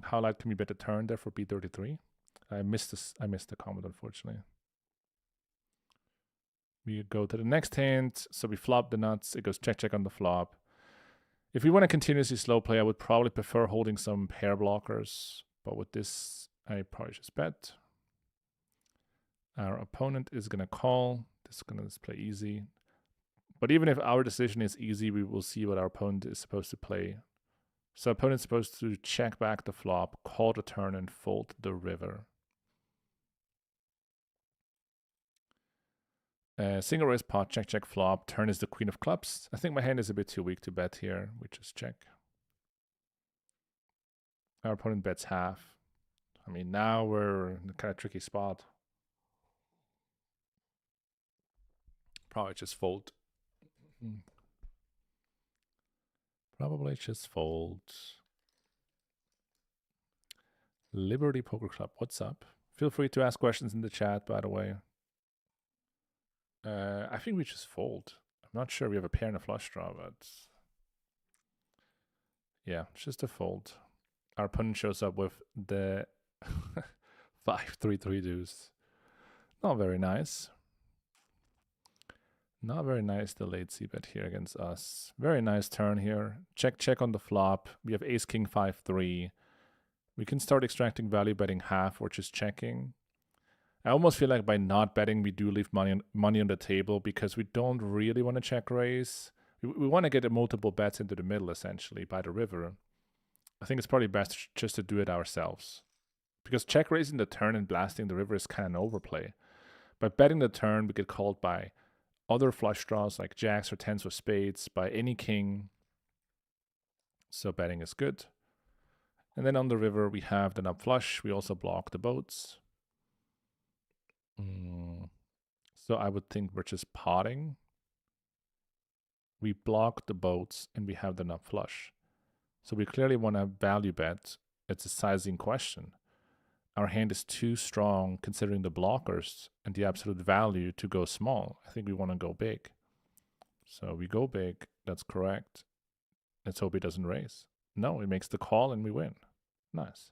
How light can we bet the turn there for B33? I missed the comment, unfortunately. We go to the next hand. So we flop the nuts. It goes check, check on the flop. If we want to continuously slow play, I would probably prefer holding some pair blockers. But with this, I probably just bet. Our opponent is going to call. This is going to play easy. But even if our decision is easy, we will see what our opponent is supposed to play. So opponent's supposed to check back the flop, call the turn, and fold the river. Single raise pot, check, check, flop. Turn is the queen of clubs. I think my hand is a bit too weak to bet here. We just check. Our opponent bets half. I mean, now we're in a kind of tricky spot. Probably just fold. Probably just fold. Liberty Poker Club, what's up? Feel free to ask questions in the chat, by the way. I think we just fold. I'm not sure we have a pair and a flush draw, but yeah, it's just a fold. Our opponent shows up with the 5-3-3 deuce. Not very nice. Not very nice, the late c-bet here against us. Very nice turn here. Check, check on the flop. We have ace king 5-3. We can start extracting value betting half or just checking. I almost feel like by not betting, we do leave money on the table because we don't really want to check raise. We want to get multiple bets into the middle, essentially, by the river. I think it's probably best just to do it ourselves. Because check raising the turn and blasting the river is kind of an overplay. By betting the turn, we get called by other flush draws like jacks or tens or spades, by any king. So betting is good. And then on the river, we have the nut flush. We also block the boats. So I would think we're just potting. We block the boats and we have the nut flush. So we clearly want to value bet. It's a sizing question. our hand is too strong considering the blockers and the absolute value to go small. I think we want to go big. So we go big. That's correct. Let's hope he doesn't raise. No, he makes the call and we win. Nice.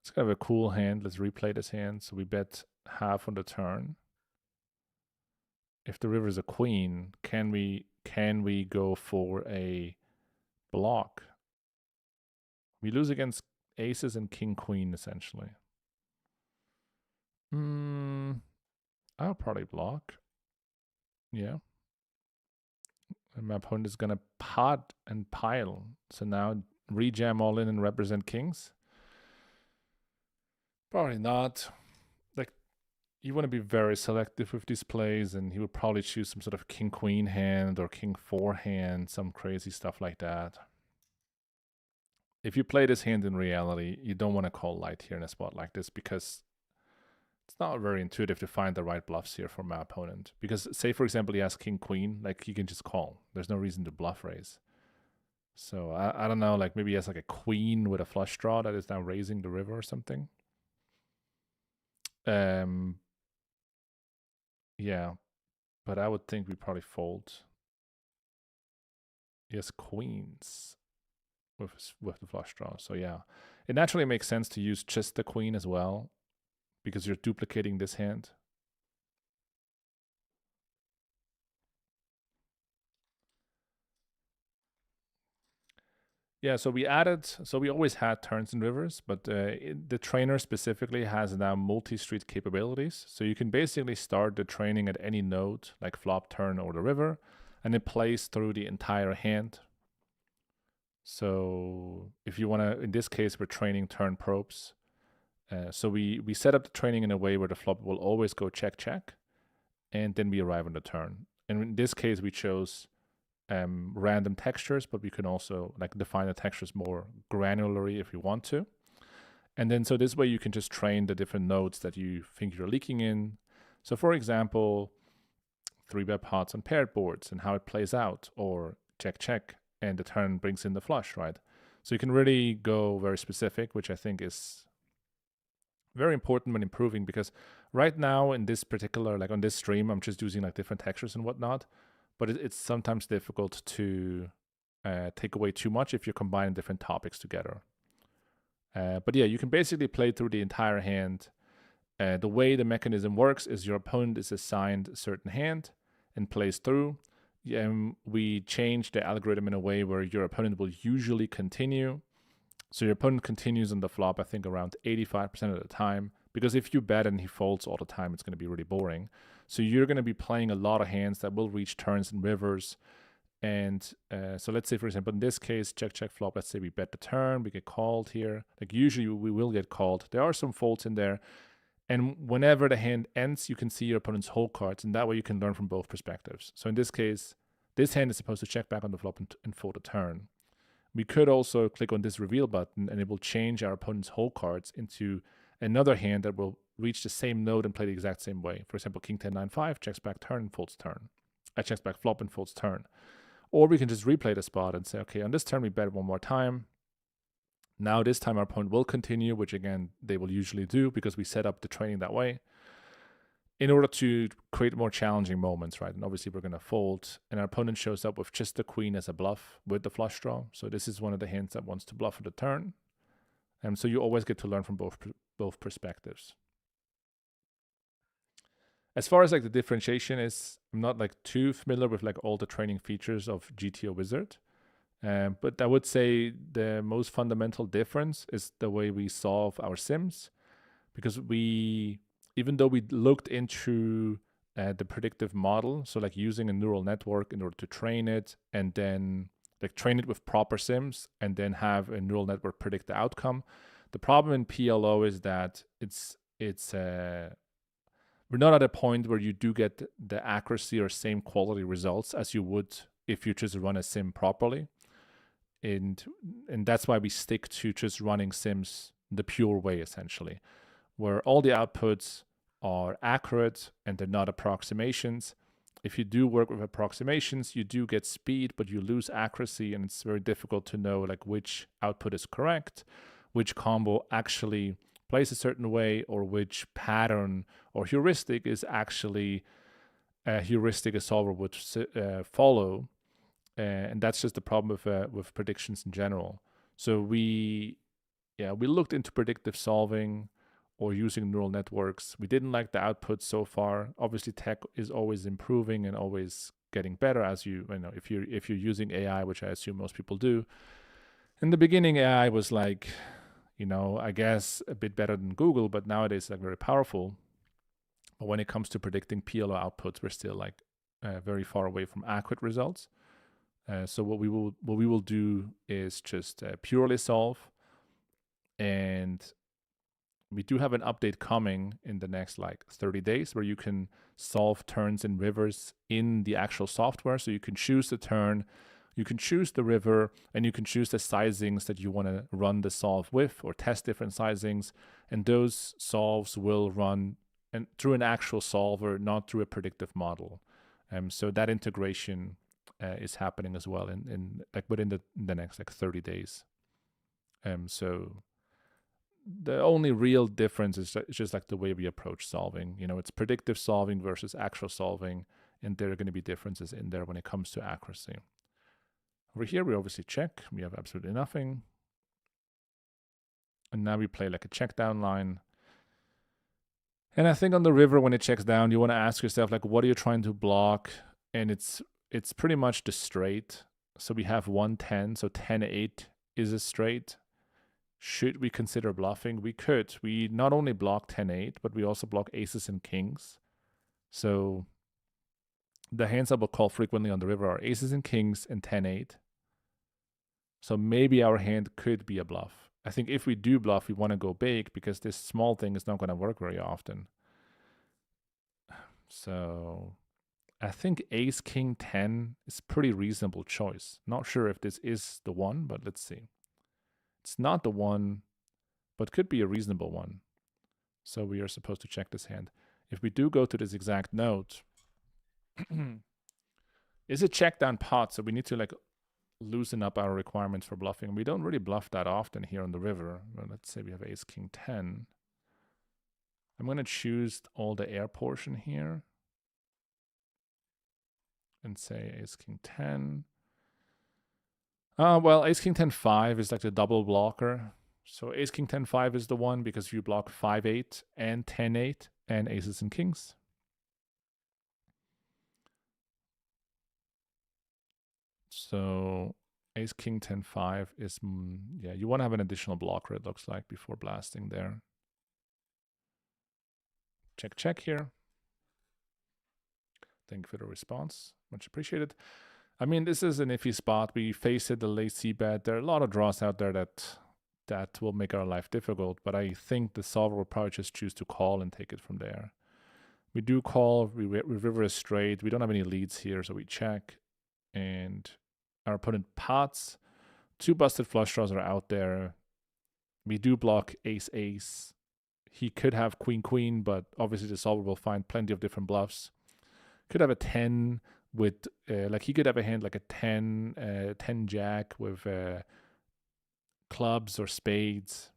It's kind of a cool hand. Let's replay this hand. So we bet half on the turn. If the river is a queen, can we go for a block? We lose against aces and king queen essentially. I'll probably block. Yeah. And my opponent is gonna pot and pile. So now rejam all in and represent kings. Probably not. Like, you want to be very selective with these plays, and he would probably choose some sort of king queen hand or king 4 hand, some crazy stuff like that. If you play this hand in reality, you don't want to call light here in a spot like this because it's not very intuitive to find the right bluffs here for my opponent. Because say, for example, he has king queen, like he can just call. There's no reason to bluff raise. So I don't know, like maybe he has like a queen with a flush draw that is now raising the river or something. Yeah, but I would think we probably fold. Yes, queens with the flush draw. So yeah, it naturally makes sense to use just the queen as well because you're duplicating this hand. Yeah, so we always had turns and rivers, but the trainer specifically has now multi-street capabilities. So you can basically start the training at any node, like flop, turn, or the river, and it plays through the entire hand. So if you want to, in this case, we're training turn probes. So we set up the training in a way where the flop will always go check, check, and then we arrive on the turn. And in this case, we chose random textures, but we can also like define the textures more granularly if you want to. And then so this way you can just train the different nodes that you think you're leaking in. So for example, 3-bet pots on paired boards and how it plays out, or check, check, and the turn brings in the flush, right? So you can really go very specific, which I think is very important when improving, because right now in this particular, like on this stream, I'm just using like different textures and whatnot, but it's sometimes difficult to take away too much if you're combining different topics together. But yeah, you can basically play through the entire hand. The way the mechanism works is your opponent is assigned a certain hand and plays through. We change the algorithm in a way where your opponent will usually continue. So your opponent continues on the flop, I think around 85% of the time, because if you bet and he folds all the time, it's going to be really boring. So you're going to be playing a lot of hands that will reach turns and rivers. And so let's say, for example, in this case, check, check, flop, let's say we bet the turn, we get called here. Like usually we will get called. There are some folds in there. And whenever the hand ends, you can see your opponent's whole cards, and that way you can learn from both perspectives. So in this case, this hand is supposed to check back on the flop and fold a turn. We could also click on this reveal button, and it will change our opponent's whole cards into another hand that will reach the same node and play the exact same way. For example, king 10, 9, 5, checks back turn and folds turn. Checks back flop and folds turn. Or we can just replay the spot and say, okay, on this turn we bet one more time. Now this time our opponent will continue, which again, they will usually do because we set up the training that way in order to create more challenging moments, right? And obviously we're going to fold, and our opponent shows up with just the queen as a bluff with the flush draw. So this is one of the hands that wants to bluff for the turn. And so you always get to learn from both perspectives. As far as like the differentiation is, I'm not like too familiar with like all the training features of GTO Wizard. But I would say the most fundamental difference is the way we solve our sims, because even though we looked into the predictive model, so like using a neural network in order to train it and then like train it with proper sims and then have a neural network predict the outcome. The problem in PLO is that we're not at a point where you do get the accuracy or same quality results as you would if you just run a sim properly. And that's why we stick to just running sims the pure way, essentially, where all the outputs are accurate and they're not approximations. If you do work with approximations, you do get speed, but you lose accuracy, and it's very difficult to know like which output is correct, which combo actually plays a certain way, or which pattern or heuristic is actually a heuristic a solver would follow. And that's just the problem with predictions in general. So we looked into predictive solving or using neural networks. We didn't like the output so far. Obviously, tech is always improving and always getting better as you know, if you're using AI, which I assume most people do. In the beginning, AI was like, I guess a bit better than Google, but nowadays it's like very powerful. But when it comes to predicting PLO outputs, we're still like very far away from accurate results. So what we will do is just purely solve, and we do have an update coming in the next like 30 days where you can solve turns and rivers in the actual software. So you can choose the turn, you can choose the river, and you can choose the sizings that you want to run the solve with, or test different sizings. And those solves will run through an actual solver, not through a predictive model. So that integration is happening as well in like within the next like 30 days. So the only real difference is just like the way we approach solving. It's predictive solving versus actual solving, and there are going to be differences in there when it comes to accuracy. Over here, we obviously check. We have absolutely nothing. And now we play like a check down line. And I think on the river, when it checks down, you want to ask yourself, like, what are you trying to block? And it's pretty much the straight. So we have 110, so 10-8 is a straight. Should we consider bluffing? We could. We not only block 10-8, but we also block aces and kings. So the hands I will call frequently on the river are aces and kings and 10-8. So maybe our hand could be a bluff. I think if we do bluff, we want to go big because this small thing is not going to work very often. So I think ace king 10 is a pretty reasonable choice. Not sure if this is the one, but let's see. It's not the one, but could be a reasonable one. So we are supposed to check this hand. If we do go to this exact note, is a check down pot, so we need to like loosen up our requirements for bluffing. We don't really bluff that often here on the river. But let's say we have ace king 10. I'm going to choose all the air portion here and say ace king 10. Well, ace king 10 5 is like the double blocker. So ace king 10 5 is the one because you block 5-8 and 10-8 and aces and kings. So ace king 10 5 is, you want to have an additional blocker, it looks like, before blasting there. Check, check here. Thank you for the response. Much appreciated. I mean, this is an iffy spot. We face it, the late c-bet. There are a lot of draws out there that will make our life difficult, but I think the solver will probably just choose to call and take it from there. We do call, we river is straight. We don't have any leads here, so we check. And our opponent pots. 2 busted flush draws are out there. We do block ace-ace. He could have queen-queen, but obviously the solver will find plenty of different bluffs. Could have a 10 with, like he could have a hand like a 10 jack with clubs or spades.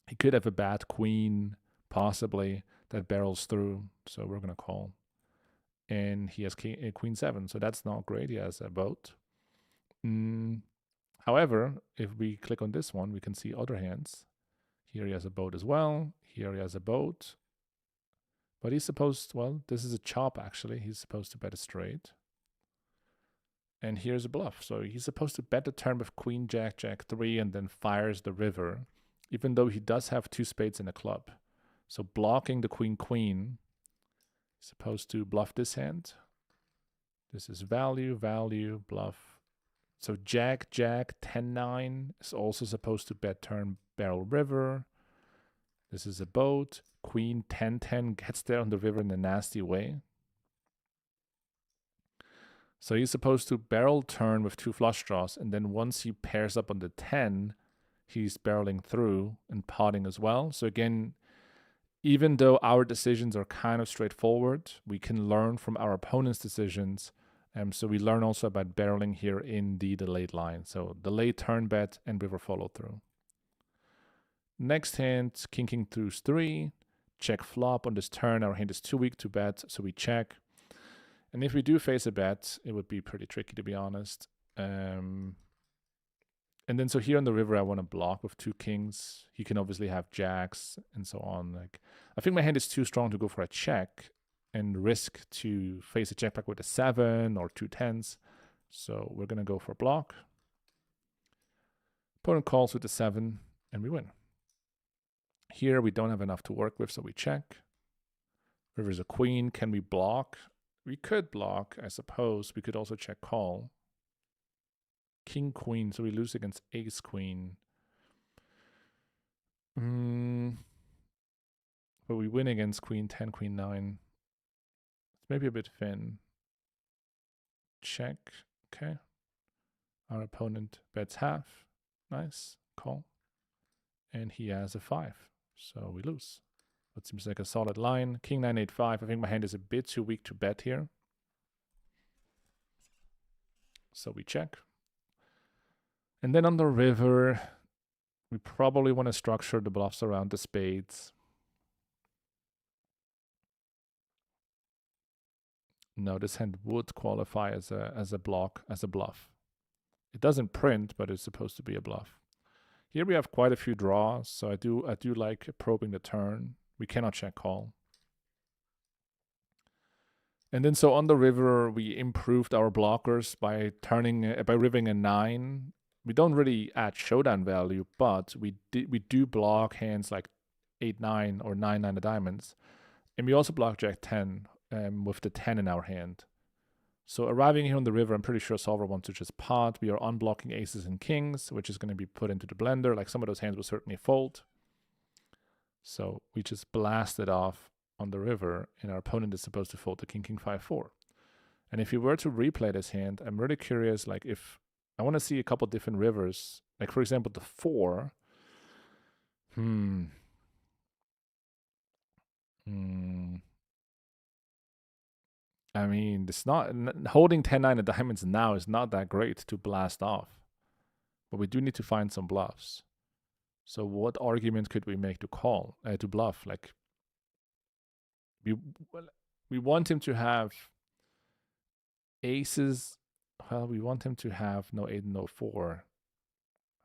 He could have a bad queen, possibly, that barrels through. So we're going to call. And he has queen 7, so that's not great. He has a boat. However, if we click on this one, we can see other hands. Here he has a boat as well. Here he has a boat. But he's supposed, well, this is a chop actually. He's supposed to bet a straight. And here's a bluff. So he's supposed to bet the turn with queen, jack, jack 3, and then fires the river, even though he does have 2 spades and a club. So blocking the queen, queen, he's supposed to bluff this hand. This is value, value, bluff. So jack, jack, 10-9 is also supposed to bet turn, barrel, river. This is a boat. Queen 10-10 gets there on the river in a nasty way. So he's supposed to barrel turn with 2 flush draws, and then once he pairs up on the 10, he's barreling through and potting as well. So again, even though our decisions are kind of straightforward, we can learn from our opponent's decisions. So we learn also about barreling here in the delayed line. So delayed turn bet and river follow through. Next hand, king through 3. Check flop on this turn. Our hand is too weak to bet, so we check. And if we do face a bet, it would be pretty tricky, to be honest. And then so here on the river, I want to block with 2 kings. He can obviously have jacks and so on. Like, I think my hand is too strong to go for a check and risk to face a check back with a 7 or 2 10s. So we're going to go for a block. Opponent calls with the 7, and we win. Here we don't have enough to work with, so we check. River's a queen. Can we block? We could block, I suppose. We could also check call. King, queen, so we lose against ace, queen. But we win against queen 10, queen 9. It's maybe a bit thin. Check, okay. Our opponent bets half. Nice, call. And he has a 5, so we lose. That seems like a solid line. King 9, 8, 5. I think my hand is a bit too weak to bet here. So we check. And then on the river, we probably want to structure the bluffs around the spades. No, this hand would qualify as a block, as a bluff. It doesn't print, but it's supposed to be a bluff. Here we have quite a few draws, so I do like probing the turn. We cannot check call. And then so on the river, we improved our blockers by rivering a 9. We don't really add showdown value, but we do block hands like 8, 9 or 9, 9 of diamonds. And we also block jack 10 with the 10 in our hand. So arriving here on the river, I'm pretty sure solver wants to just pot. We are unblocking aces and kings, which is going to be put into the blender. Like some of those hands will certainly fold. So we just blast it off on the river, and our opponent is supposed to fold the king, king, 5, 4. And if you were to replay this hand, I'm really curious, like if I want to see a couple different rivers, like for example, the 4. I mean, it's not holding 10, 9 of diamonds now is not that great to blast off, but we do need to find some bluffs. So what argument could we make to call, to bluff? Like we want him to have aces. Well, we want him to have no 8 and no 4.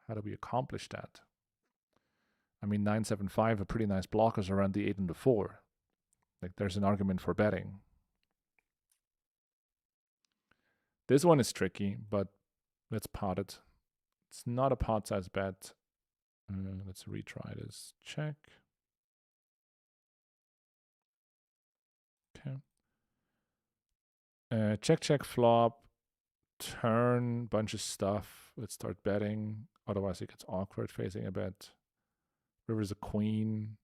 How do we accomplish that? I mean, 9, 7, 5 are pretty nice blockers around the 8 and the 4. Like there's an argument for betting. This one is tricky, but let's pot it. It's not a pot size bet. Let's retry this. Check. Okay. Check, flop. Turn, bunch of stuff. Let's start betting. Otherwise it gets awkward facing a bet. River's a queen.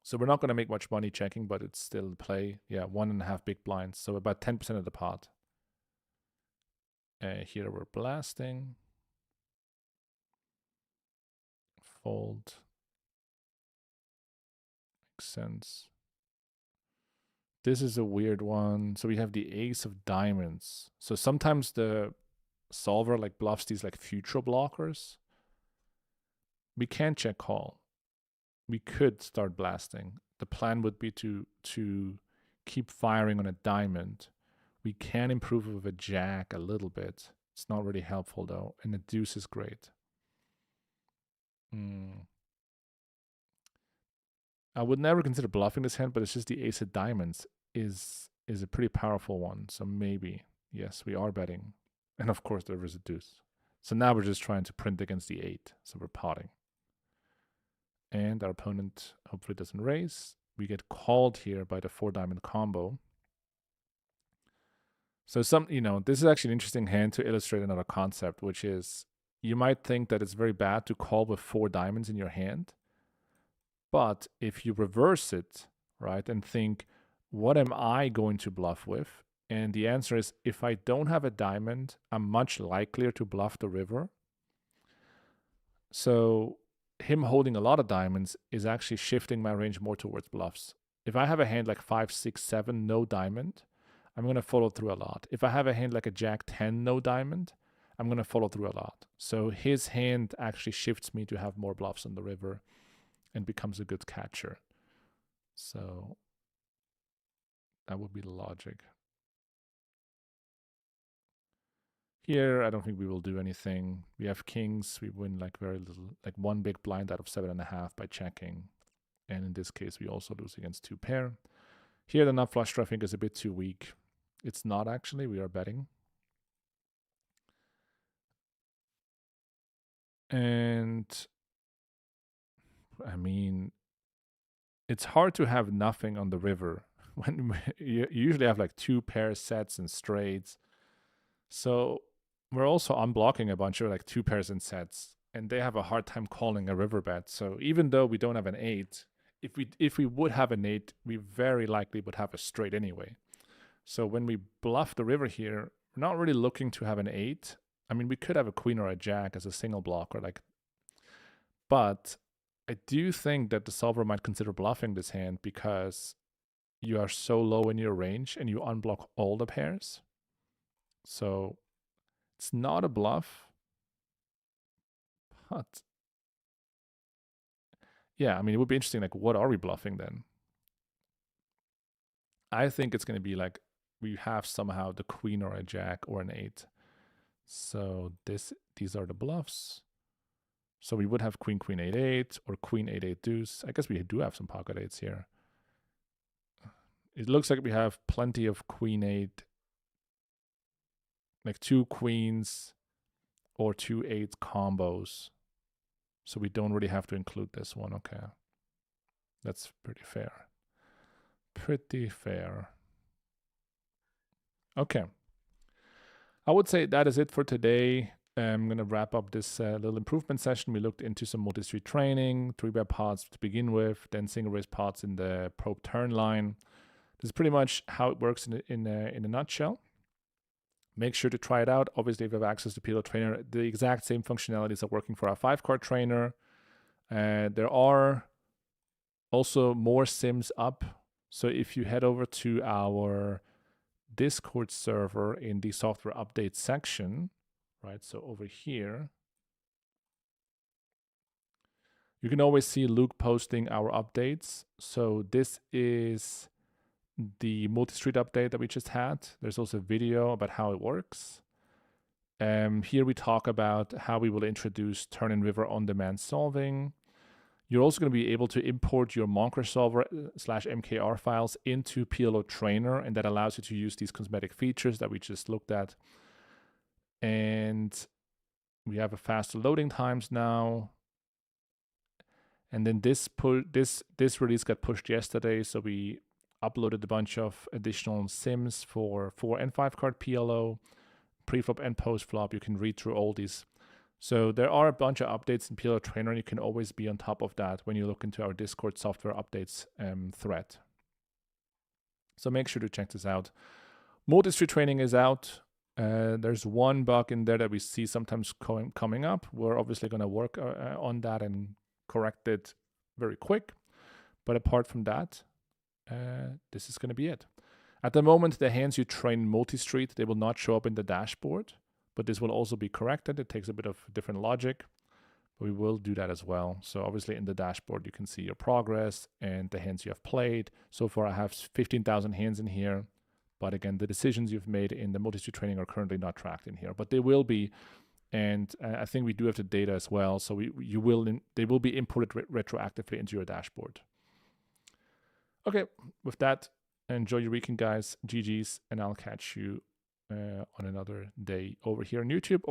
So we're not going to make much money checking, but it's still play. Yeah, 1.5 big blinds. So about 10% of the pot. Here we're blasting. Fold. Makes sense. This is a weird one. So we have the ace of diamonds. So sometimes the solver like bluffs these like future blockers. We can't check call. We could start blasting. The plan would be to keep firing on a diamond. We can improve with a jack a little bit. It's not really helpful though. And the deuce is great. I would never consider bluffing this hand, but it's just the ace of diamonds is a pretty powerful one. So maybe, yes, we are betting. And of course there is a deuce. So now we're just trying to print against the 8. So we're potting. And our opponent hopefully doesn't raise. We get called here by the 4 diamond combo. So this is actually an interesting hand to illustrate another concept, which is you might think that it's very bad to call with 4 diamonds in your hand. But if you reverse it, right, and think, what am I going to bluff with? And the answer is, if I don't have a diamond, I'm much likelier to bluff the river. So him holding a lot of diamonds is actually shifting my range more towards bluffs. If I have a hand like 5, 6, 7, no diamond, I'm going to follow through a lot. If I have a hand like a jack 10, no diamond, I'm going to follow through a lot. So his hand actually shifts me to have more bluffs on the river and becomes a good catcher. So that would be the logic. Here, I don't think we will do anything. We have kings. We win like very little, like one big blind out of 7.5 by checking. And in this case, we also lose against 2 pair. Here, the nut flush draw, I think, is a bit too weak. It's not actually. We are betting. And I mean, it's hard to have nothing on the river when you usually have like 2 pair sets and straights. So we're also unblocking a bunch of like 2 pairs and sets, and they have a hard time calling a river bet. So even though we don't have an 8, if we would have an 8, we very likely would have a straight anyway. So when we bluff the river here, we're not really looking to have an 8. I mean, we could have a queen or a jack as a single block, or like, but I do think that the solver might consider bluffing this hand because you are so low in your range and you unblock all the pairs. So it's not a bluff, but yeah, I mean, it would be interesting, like, what are we bluffing then? I think it's going to be like we have somehow the queen or a jack or an 8. So these are the bluffs. So we would have queen, queen, 8, 8, or queen, 8, 8, deuce. I guess we do have some pocket 8s here. It looks like we have plenty of queen 8, like 2 queens or 2 8 combos. So we don't really have to include this one. Okay. That's pretty fair. Pretty fair. Okay. I would say that is it for today. I'm going to wrap up this little improvement session. We looked into some multi-street training, 3-bet pots to begin with, then single raise pots in the probe turn line. This is pretty much how it works in a nutshell. Make sure to try it out. Obviously, if you have access to PLO Trainer, the exact same functionalities are working for our 5-card trainer. There are also more sims up. So if you head over to our Discord server in the software update section, right? So over here, you can always see Luke posting our updates. So this is the multi-street update that we just had. There's also a video about how it works. Here we talk about how we will introduce turn and river on-demand solving. You're also going to be able to import your Monker solver /MKR files into PLO Trainer, and that allows you to use these cosmetic features that we just looked at. And we have a faster loading times now. And then this release got pushed yesterday, so we uploaded a bunch of additional sims for 4 and 5 card PLO, preflop and postflop. You can read through all these. So there are a bunch of updates in PLO Trainer, and you can always be on top of that when you look into our Discord software updates thread. So make sure to check this out. Multi-street training is out. There's one bug in there that we see sometimes coming up. We're obviously going to work on that and correct it very quick. But apart from that, this is going to be it. At the moment, the hands you train multi-street, they will not show up in the dashboard, but this will also be corrected. It takes a bit of different logic, but we will do that as well. So obviously in the dashboard, you can see your progress and the hands you have played. So far, I have 15,000 hands in here. But again, the decisions you've made in the multi-street training are currently not tracked in here, but they will be. And I think we do have the data as well. So they will be imported retroactively into your dashboard. Okay, with that, enjoy your weekend, guys. GG's, and I'll catch you on another day over here on YouTube.